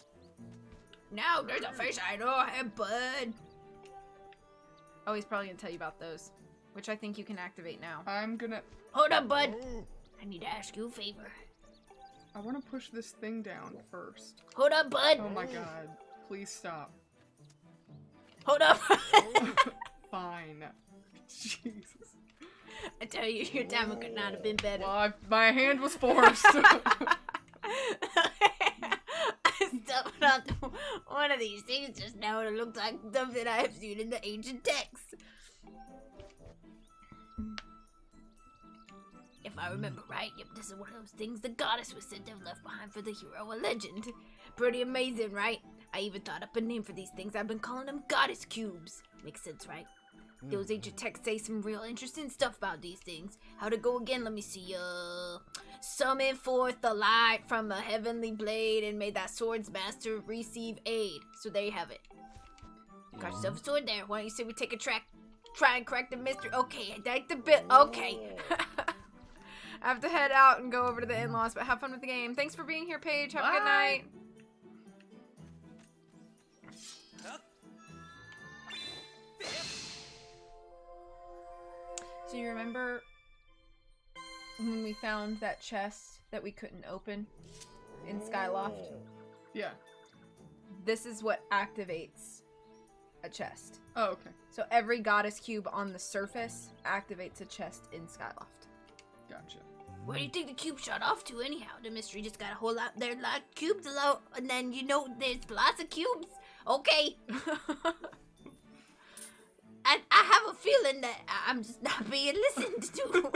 Now there's a fish I know have, bud. Oh, he's probably gonna tell you about those, which I think you can activate now. I'm gonna... Hold up, bud. I need to ask you a favor. I want to push this thing down first. Hold up, bud. Oh my god. Please stop. Hold up. Fine. Jesus. I tell you, your timing could not have been better. Well, my hand was forced. I stumbled onto one of these things just now and it looked like something I have seen in the ancient texts. If I remember right, yep, this is one of those things the goddess was said to have left behind for the hero, a legend. Pretty amazing, right? I even thought up a name for these things. I've been calling them goddess cubes. Makes sense, right? Those ancient texts say some real interesting stuff about these things. How'd it go again? Let me see. Summon forth the light from a heavenly blade and may that sword's master receive aid. So there you have it. Got yourself a sword there. Why don't you say we take a try and crack the mystery? Okay, I like the bit. Okay. I have to head out and go over to the in-laws, but have fun with the game. Thanks for being here, Paige. Have a good night. So you remember when we found that chest that we couldn't open? in Skyloft. Yeah. This is what activates a chest. Oh, okay. So every goddess cube on the surface activates a chest in Skyloft. Gotcha. Where do you think the cube shot off to anyhow? The mystery just got a whole lot there, like cubes alone, and then you know there's lots of cubes. Okay. I have a feeling that I'm just not being listened to.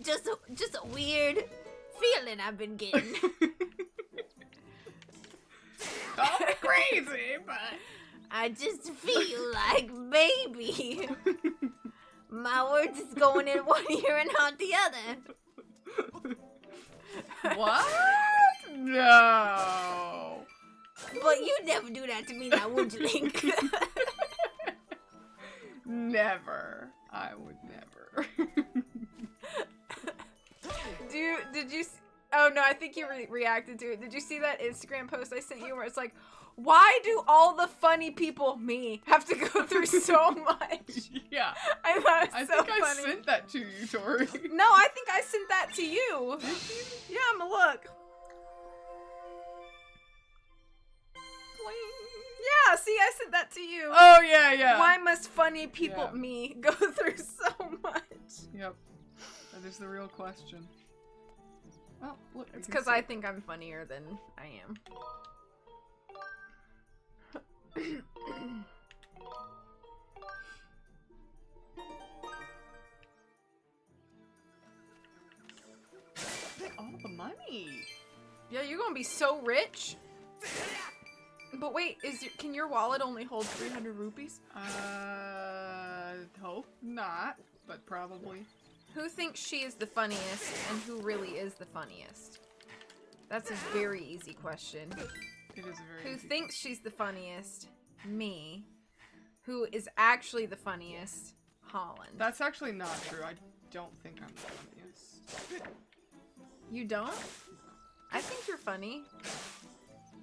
just a weird feeling I've been getting. Call me crazy, but I just feel like maybe my words is going in one ear and out the other. what? No. But you'd never do that to me now, would you, Link? Never. I would never. Did you? Oh no, I think you reacted to it. Did you see that Instagram post I sent you where it's like, why do all the funny people, me, have to go through so much? Yeah. I thought it was so think funny. I sent that to you, Tori. No, I think I sent that to you. Yeah, I'm gonna look. Yeah, see, I sent that to you. Oh, yeah, yeah. Why must funny people, Yeah. me, go through so much? Yep. That is the real question. Oh, look. It's because I think I'm funnier than I am. All the money. Yeah, you're gonna be so rich. But wait, can your wallet only hold 300 rupees? Hope not, but probably. Who thinks she is the funniest, and who really is the funniest? That's a very easy question. It is a very Who easy thinks she's the funniest? Me. Who is actually the funniest? Holland. That's actually not true. I don't think I'm the funniest. You don't? I think you're funny.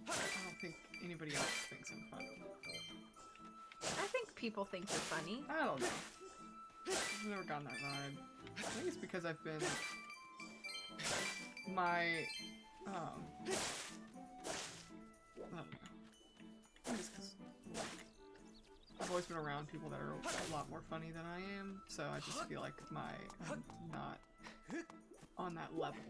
I don't think anybody else thinks I'm funny. I think people think you're funny. I don't know. I've never gotten that vibe. I think it's because I've been... My... I don't know. I think it's 'cause, like, I've always been around people that are a lot more funny than I am, so I just feel like I'm not on that level.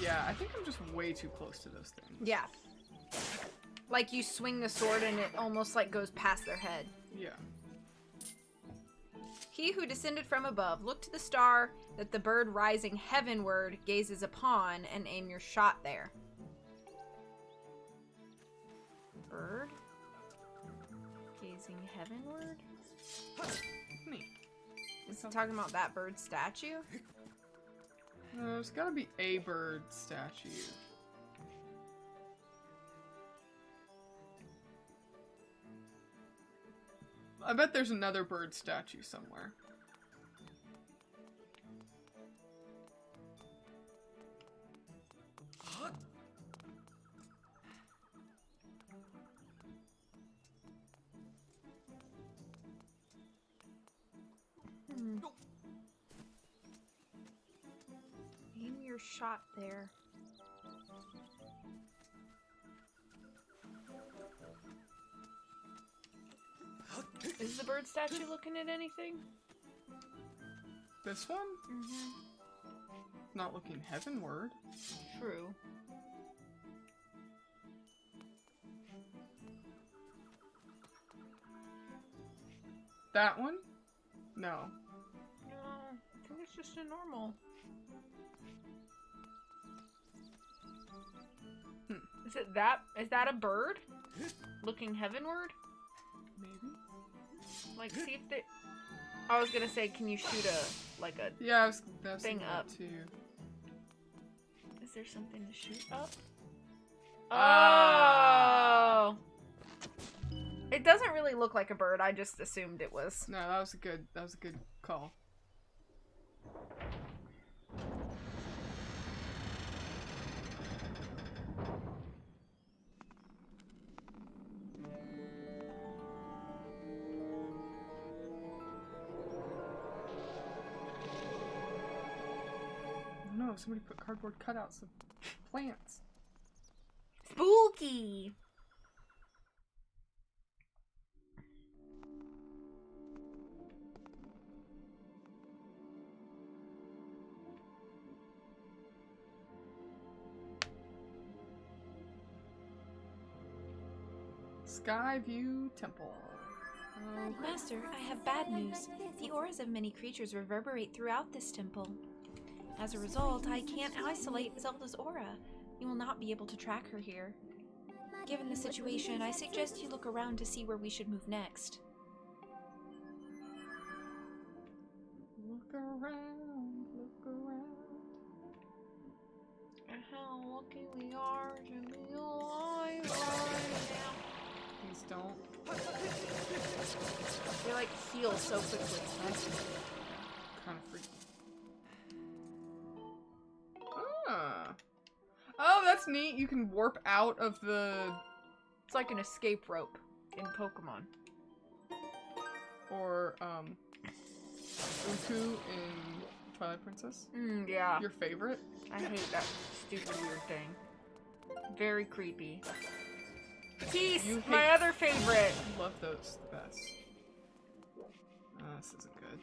Yeah, I think I'm just way too close to those things. Yeah. Like you swing the sword and it almost like goes past their head. Yeah. He who descended from above, look to the star that the bird rising heavenward gazes upon and aim your shot there. Bird? Gazing heavenward? Neat. Is it talking about that bird statue? No, there's gotta be a bird statue. I bet there's another bird statue somewhere. Aim your shot there. Is the bird statue looking at anything? This one? Mm-hmm. Not looking heavenward. True. That one? No. No, I think it's just a normal. Is that a bird? Looking heavenward? Maybe? Like, see if they... I was gonna say, can you shoot a Yeah, I was thing thinking that up? too. Is there something to shoot up? Ah. Oh! It doesn't really look like a bird, I just assumed it was. No, that was a good call. somebody put cardboard cutouts of plants. Spooky! Skyview Temple. Master, I have bad news. The auras of many creatures reverberate throughout this temple. As a result, I can't isolate Zelda's aura. You will not be able to track her here. Given the situation, I suggest you look around to see where we should move next. Look around, look around. How lucky we are to be alive right now. Please don't. They like heal so quickly. Kind of freaky. Ah. Oh, that's neat. You can warp out of the... It's like an escape rope in Pokemon. Or, Uku in Twilight Princess. Yeah. Your favorite? I hate that stupid weird thing. Very creepy. Peace! You My hate- other favorite! I love those the best. This isn't good.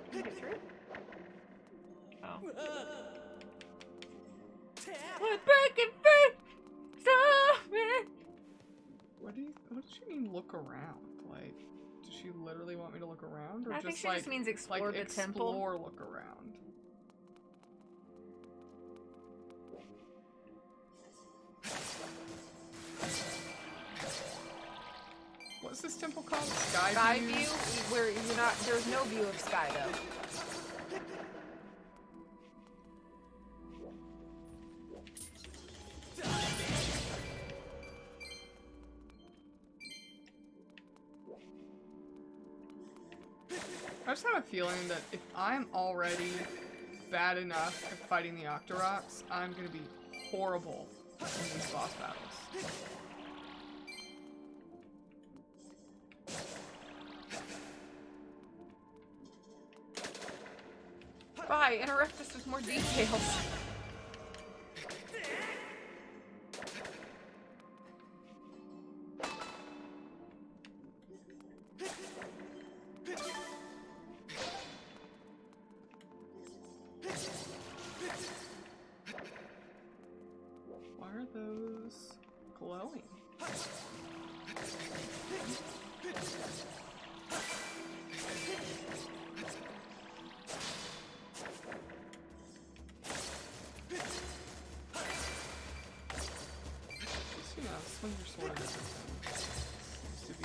Can you get through? Oh. We're breaking free! Stop it! What does she mean look around? Like, does she literally want me to look around? Or I just think she like, just means explore like the temple. explore, look around? What's this temple called? Sky view? Where you're not, there's no view of sky though. I just have a feeling that if I'm already bad enough at fighting the Octoroks, I'm gonna be horrible in these boss battles. Bye, interrupt us with more details. Why are those glowing? Just, you know, swing your sword at something. Seems to be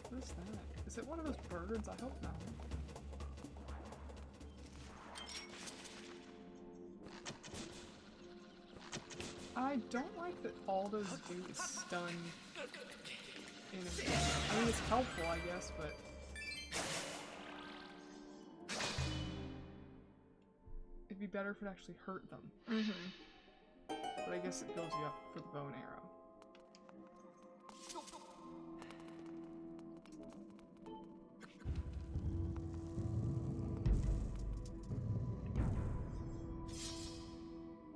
What is that? Is it one of those birds? I hope not. I don't like that all those do is stun enemies. I mean, it's helpful, I guess, but... It'd be better if it actually hurt them. But I guess it builds you up for the bow and arrow.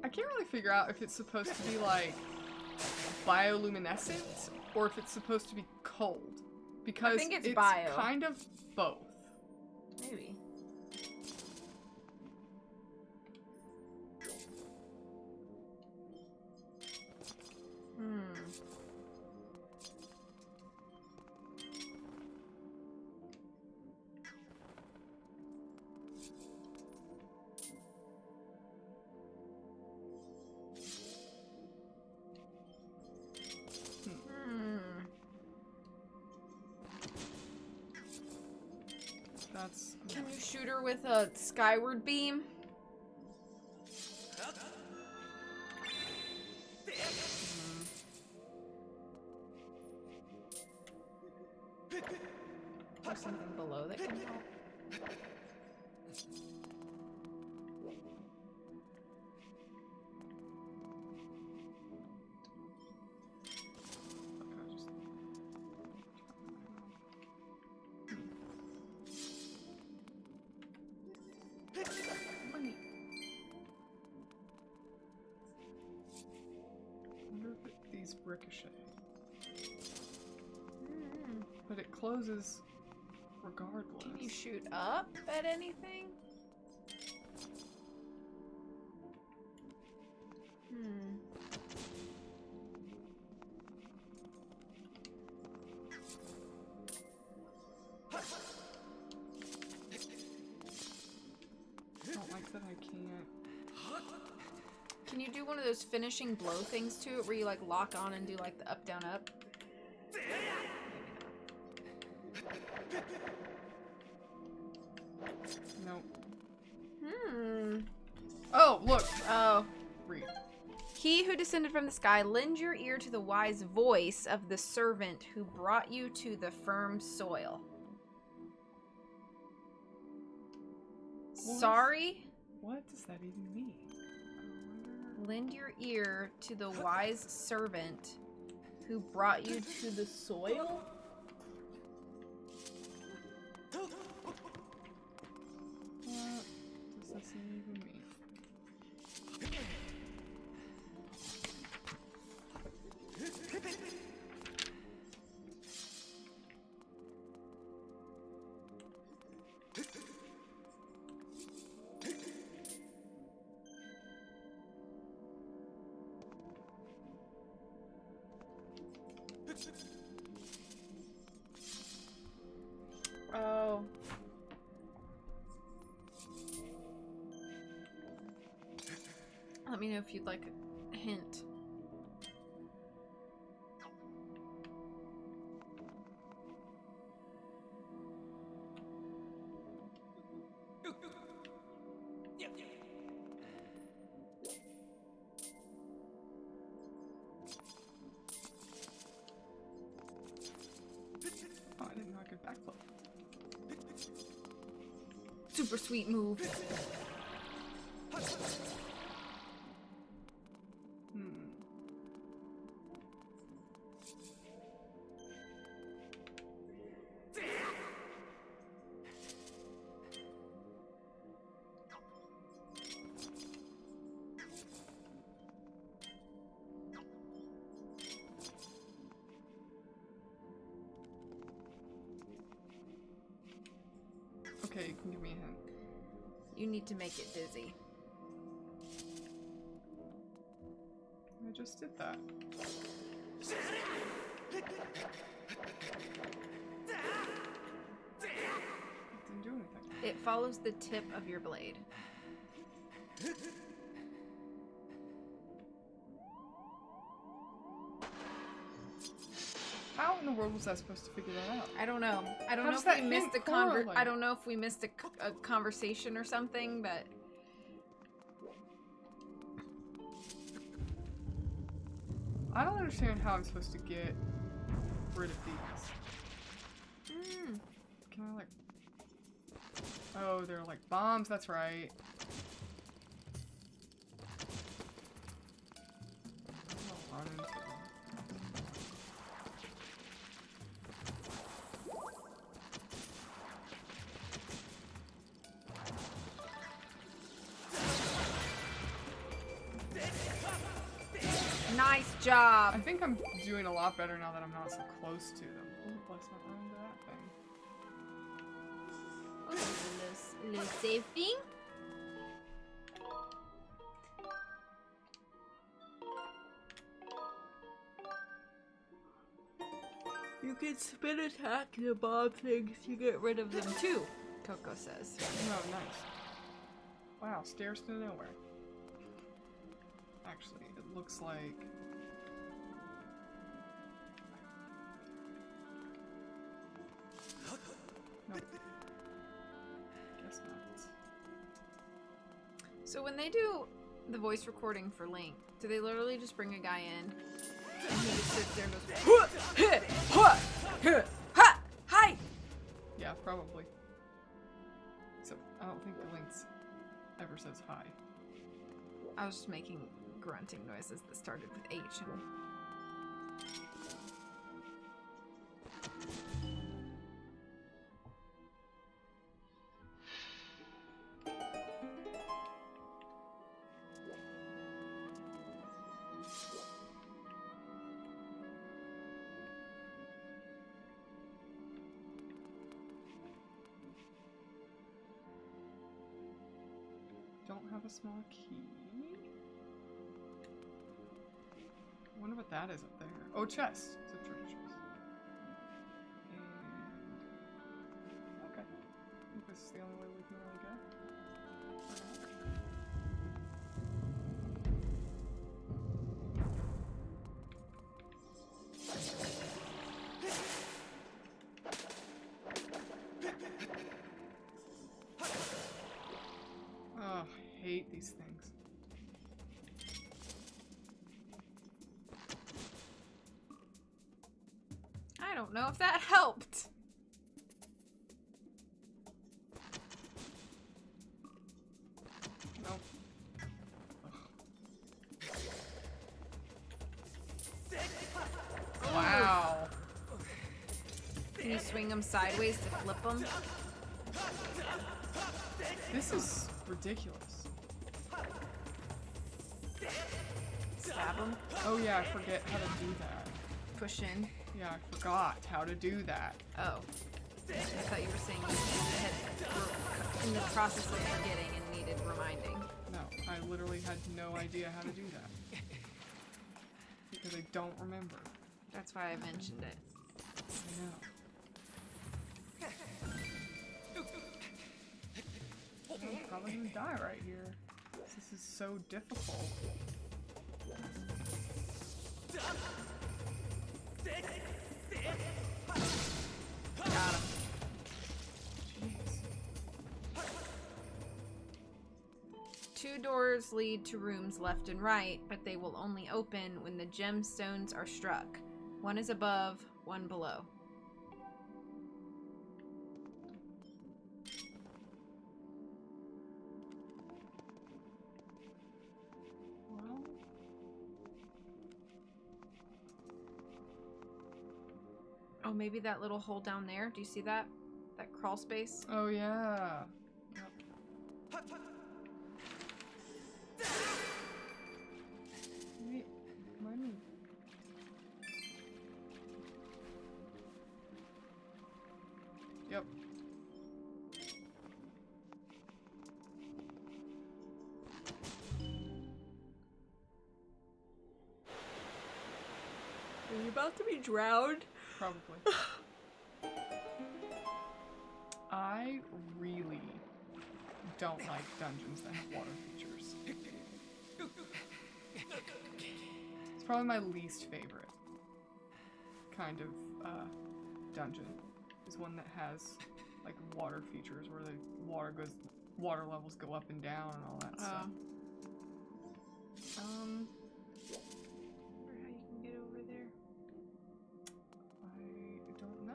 I can't really figure out if it's supposed to be like bioluminescent or if it's supposed to be cold. Because I think it's it's bio. kind of both. Maybe. That's... Can you shoot her with a skyward beam? something below that can help? Ricochet. But it closes regardless. Can you shoot up at anything? I don't like that I can't. Can you do one of those finishing blow things to it where you like lock on and do like the up, down, up? Nope. Oh, look. Oh. Read. He who descended from the sky, lend your ear to the wise voice of the servant who brought you to the firm soil. Sorry? What does that even mean? Lend your ear to the wise servant who brought you to the soil? What does this even mean? Oh. Let me know if you'd like a hint. Oh, I didn't know I could backflip. Super sweet move. Okay, you can give me a hint. You need to make it dizzy. I just did that. It didn't do anything. It follows the tip of your blade. How in the world was I supposed to figure that out? I don't know. I don't How know does if that we missed hint a correlate? I don't know if we missed a conversation or something, but I don't understand how I'm supposed to get rid of these. Can I like... Oh, they're like bombs, that's right. I'll run into them. nice job. I think I'm doing a lot better now that I'm not so close to them. Oh, let's not run into that thing. Little safe thing. You can spin attack the bomb things to get rid of them too, Coco says. Oh, nice. Wow, stairs to nowhere. Actually, it looks like... Nope. Guess not. So when they do the voice recording for Link, do they literally just bring a guy in and he just sits there and goes, "Huh, heh, huh, huh, hi!" Yeah. probably. Except I don't think the Lynx ever says hi. I was just making grunting noises that started with H. And... Don't have a small key. I wonder what that is up there. Oh, chest. It's a treasure chest. And... okay. I think this is the only way we can really go. Oh, I hate these things. I don't know if that helped. Nope. Wow. Can you swing them sideways to flip them? This is ridiculous. Stab them? Oh yeah, I forget how to do that. Push in? Yeah, I forgot how to do that. Oh. I thought you were saying you were in the process of forgetting and needed reminding. No, I literally had no idea how to do that. Because I don't remember. That's why I mentioned it. I know. I'm probably gonna die right here. This is so difficult. Got him. Jeez. 2 doors lead to rooms left and right, but they will only open when the gemstones are struck. One is above, one below. Well, Oh, maybe that little hole down there. Do you see that? That crawl space? oh yeah. Yep. Wait, money. Yep. Are you about to be drowned? Probably. I really don't like dungeons that have water features. It's probably my least favorite kind of dungeon. Is one that has like water features where the water levels go up and down and all that stuff. Or how you can get over there? I don't know.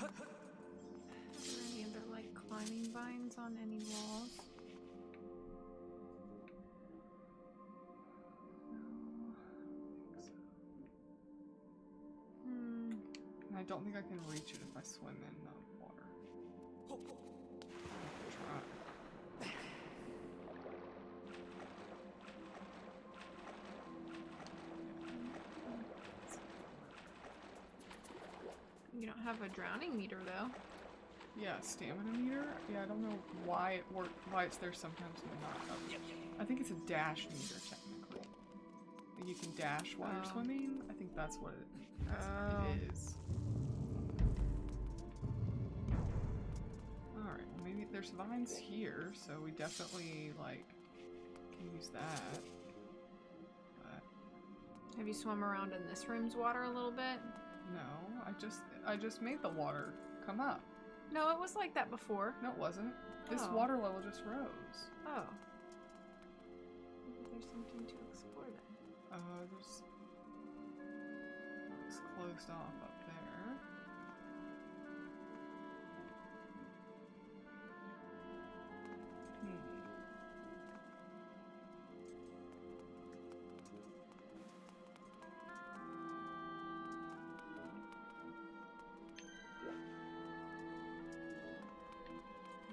Are there any other like climbing vines on any walls? And I don't think I can reach it if I swim in the water. I have to try. You don't have a drowning meter though. Yeah, stamina meter? Yeah, I don't know why why it's there sometimes and not. I think it's a dash meter technically. Like you can dash while you're swimming. I think that's what it is. Alright, well maybe there's vines here, so we definitely like can use that. But Have you swum around in this room's water a little bit? no, I just made the water come up. No, it was like that before. No, it wasn't. This Oh. water level just rose. Oh. attempting to explore them? There's... It's closed off up there.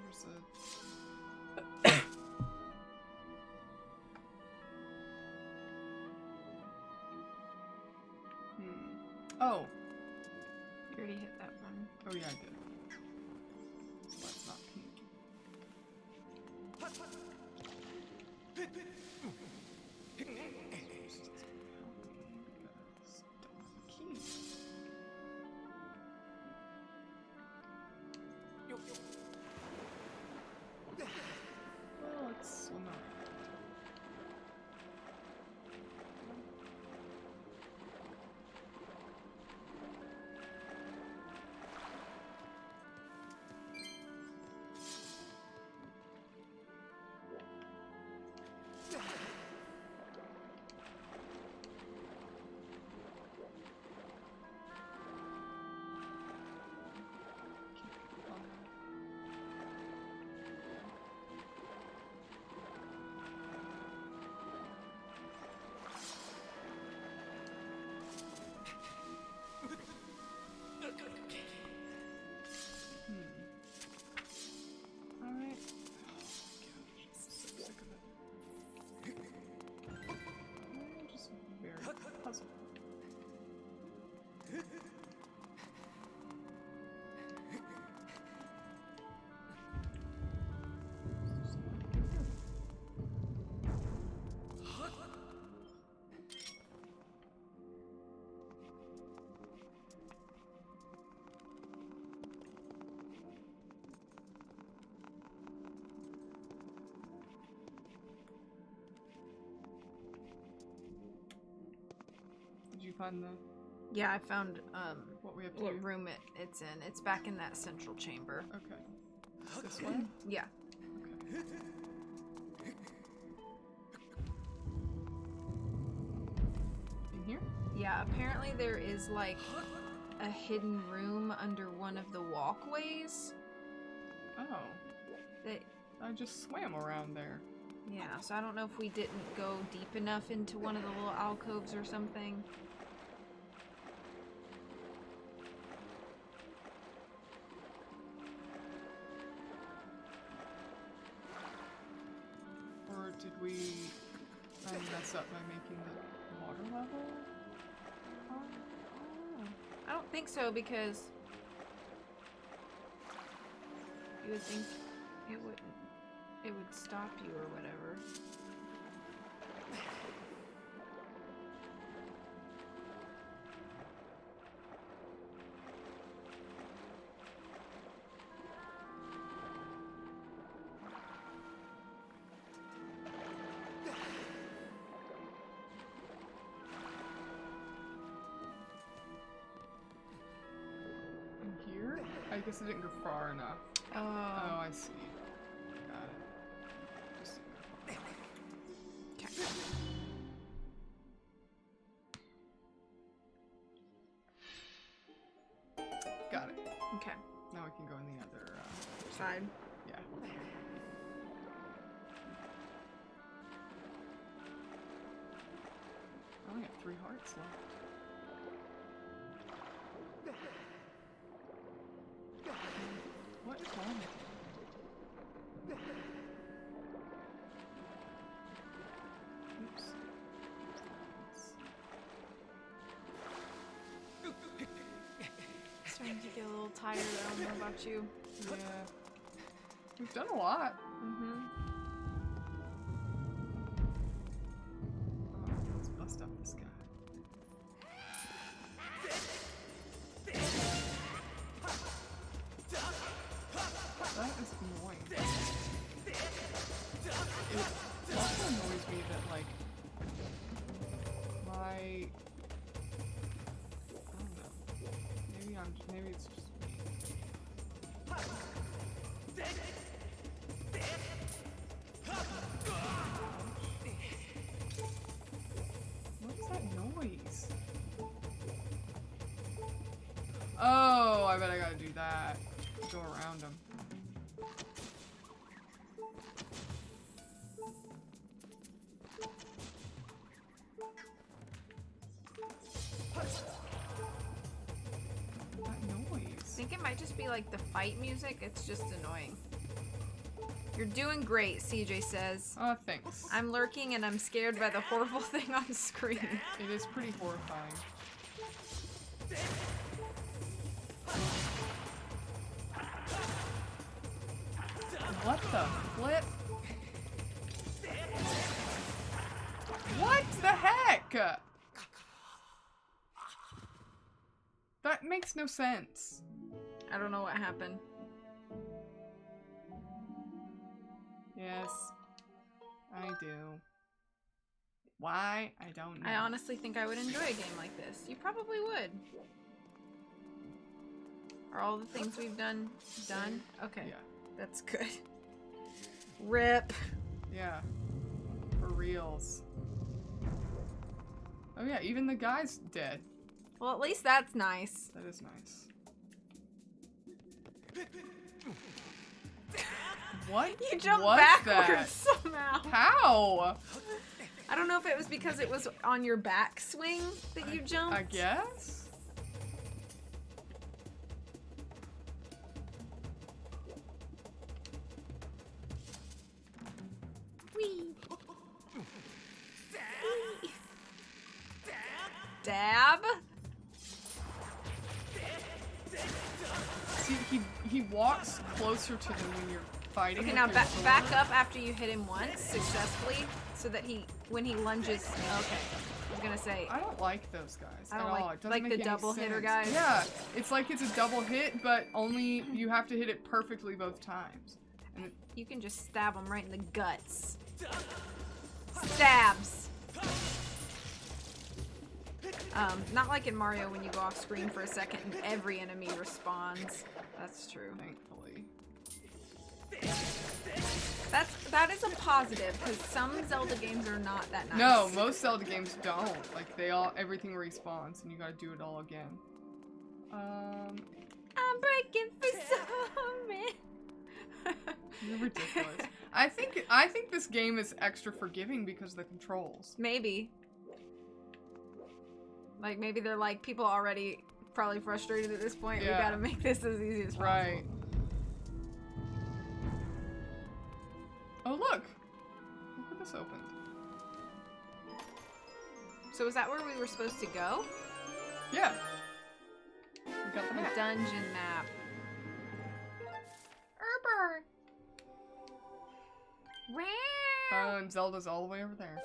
There's a... Oh! You already hit that one. Oh yeah, I did. So that's not pink. Oh, let's swim around. Alright. I'm just very puzzled. Did you find the Yeah, I found what we have to what do? room it's in. It's back in that central chamber. Okay. This way? Yeah. Okay. In here? Yeah, apparently there is like a hidden room under one of the walkways. Oh. That I just swam around there. yeah, so I don't know if we didn't go deep enough into one of the little alcoves or something. Or did we mess up by making the water level? I don't think so because you would think it would stop you or whatever. In here? I guess I didn't go far enough. Oh, I see. Got it. Just got it. Okay. Now we can go in the other Side. yeah. I only got 3 hearts left. What is wrong with you? Oops. Starting to get a little tired. I don't know about you. Yeah. We've done a lot. Mm-hmm. Oh, let's bust up this guy. That is annoying. It also annoys me that, like, my... I don't know. Maybe it's just me. I bet I gotta do that. Go around them. That noise. I think it might just be like the fight music. It's just annoying. You're doing great, CJ says. Oh, thanks. I'm lurking and I'm scared by the horrible thing on screen. It is pretty horrifying. What the flip? What the heck? That makes no sense. I don't know what happened. Yes, I do. Why? I don't know. I honestly think I would enjoy a game like this. You probably would. Are all the things we've done done? Okay. Yeah. That's good. RIP. Yeah. For reals. Oh yeah, even the guy's dead. Well, at least that's nice. That is nice. What? You jumped was backwards that? somehow. How? I don't know if it was because it was on your back swing that you jumped. I guess? Whee. Dab? See, he walks closer to them when you're fighting. Okay, with now your sword. back up after you hit him once successfully, so that when he lunges. Okay, I was gonna say. I don't like those guys I at don't all. like- It doesn't like make the any double hitter sense. guys? Yeah, it's like it's a double hit, but only you have to hit it perfectly both times. And it, You can just stab him right in the guts. Stabs. Not like in Mario when you go off screen for a second and every enemy responds. That's true. thankfully. That is a positive because some Zelda games are not that nice. No, most Zelda games don't. Like everything respawns and you gotta do it all again. I'm breaking for some. You're ridiculous. I think this game is extra forgiving because of the controls. Maybe. Like maybe they're like people already probably frustrated at this point. Yeah. We gotta make this as easy as possible. Right. Oh look! Look at this opened. So is that where we were supposed to go? Yeah. We got the map. Dungeon map. Erber. Oh, and Zelda's all the way over there.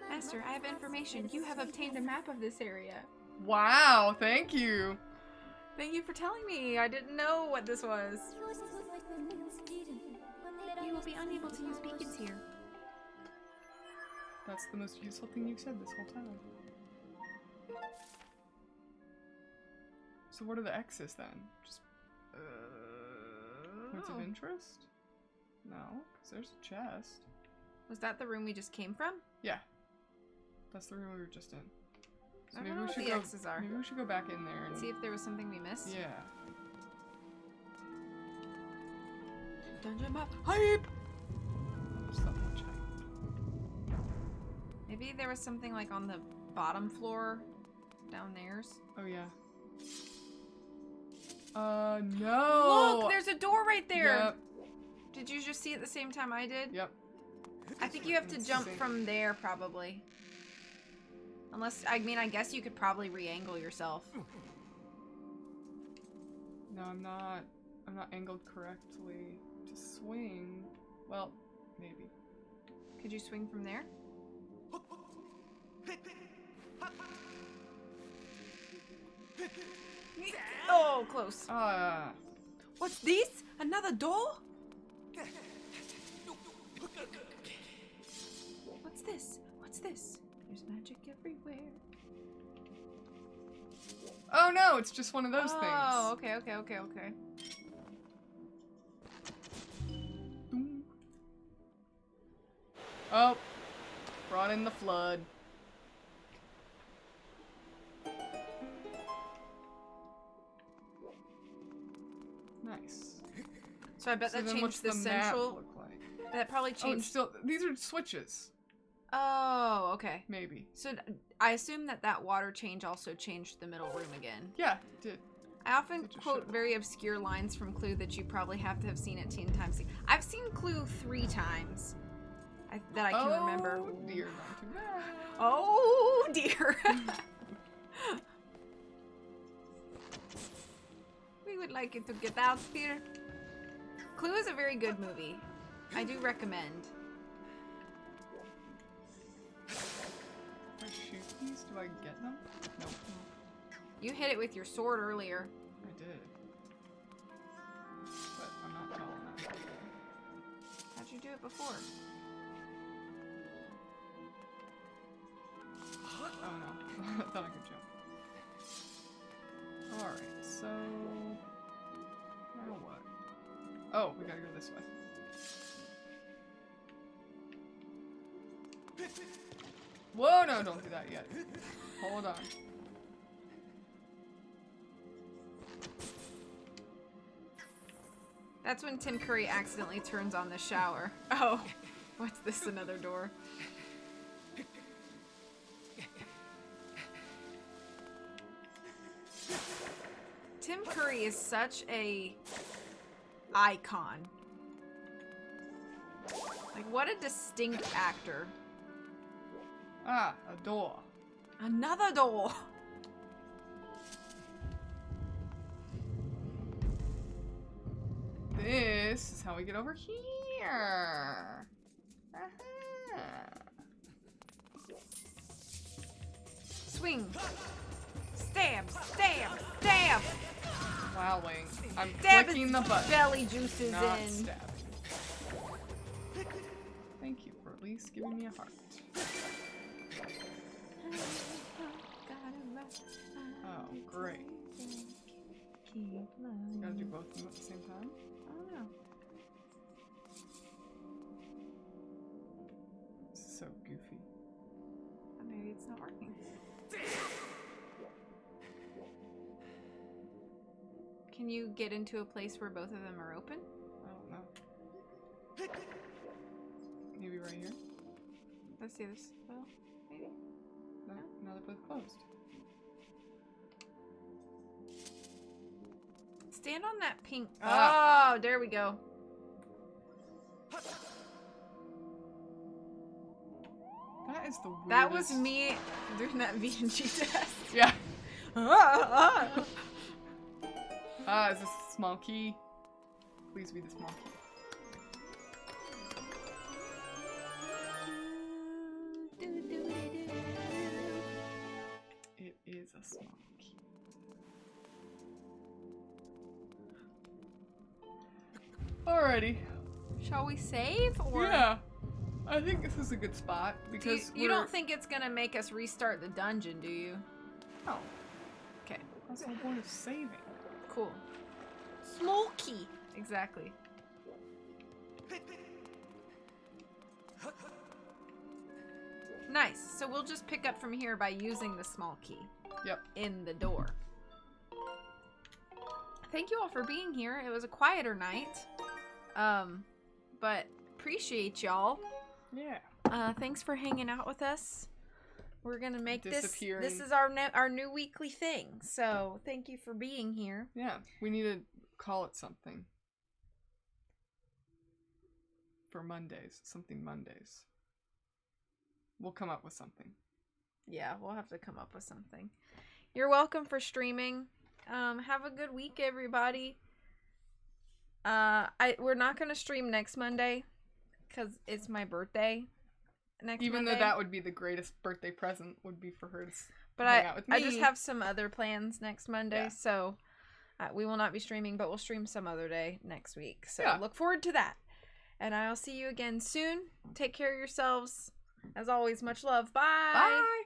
Master, I have information. You have obtained a map of this area. Wow, thank you. Thank you for telling me. I didn't know what this was. You will be unable to use beacons here. That's the most useful thing you've said this whole time. So what are the X's then? Just points of interest? No, because there's a chest. Was that the room we just came from? Yeah. That's the room we were just in. So I maybe don't know we what should the go. X's are. Maybe we should go back in there and See if there was something we missed. Yeah. Dungeon map. Hype! Stop much hype. Maybe there was something like on the bottom floor down theirs. Oh yeah. No! Look, there's a door right there. Yep. Did you just see it the same time I did? Yep. I think you have to It's jump the same. from there probably. Unless, I mean, I guess you could probably re-angle yourself. No, I'm not angled correctly to swing. Well, maybe. Could you swing from there? Oh, close. What's this? Another door? What's this? What's this? There's magic everywhere. Oh no, it's just one of those Oh, things. okay. Boom. Oh, brought in the flood. So I bet that then what's changed the map central. look like? That probably Oh, it's changed. still, these are switches. Oh, okay. Maybe. So I assume that water change also changed the middle room again. Yeah, it did. I often It just quote showed. very obscure lines from Clue that you probably have to have seen it 10 times. I've seen Clue 3 times that I can remember. Oh dear, not too bad. Oh dear. We would like you to get out here. Clue is a very good movie. I do recommend. If I shoot these, do I get them? Nope. You hit it with your sword earlier. I did. But I'm not tall enough. How'd you do it before? Oh no. I thought I could jump. Alright, so... Now what? Oh, we gotta go this way. Whoa, no, don't do that yet. Hold on. That's when Tim Curry accidentally turns on the shower. Oh, what's this? Another door. Tim Curry is such a icon. Like, what a distinct actor. Ah, a door. Another door. This is how we get over here. Aha. Swing. Stab, stab, stab. Wowing. I'm Stab clicking his the button. belly juices Not in. stabbing. Thank you for at least giving me a heart. Oh, great. Gotta do both of them at the same time? I don't know. This is so goofy. Maybe it's not working. Can you get into a place where both of them are open? I don't know. Maybe right here? Let's see this. Well, maybe. No, now they're both closed. Stand on that pink. Ah. Oh, there we go. That is the weirdest. That was me doing that VNG test. Yeah. Ah, ah. Ah, is this a small key? Please be the small key. It is a small key. Alrighty. Shall we save or? Yeah. I think this is a good spot because You don't think it's gonna make us restart the dungeon, do you? No. Okay. That's the whole point of saving. Cool. Small key. Exactly. Nice. So we'll just pick up from here by using the small key. Yep. In the door. Thank you all for being here. It was a quieter night. But appreciate y'all. Yeah. Thanks for hanging out with us. We're gonna make this. Disappearing. This is our new weekly thing. So thank you for being here. Yeah. We need to call it something. For Mondays. Something Mondays. We'll come up with something. Yeah, we'll have to come up with something. You're welcome for streaming. Have a good week, everybody. We're not gonna stream next Monday because it's my birthday. Even Monday. though that would be the greatest birthday present, would be for her to But hang out with me. I just have some other plans next Monday, Yeah. so we will not be streaming, but we'll stream some other day next week. So Yeah. look forward to that. And I'll see you again soon. Take care of yourselves. As always, much love. Bye. Bye!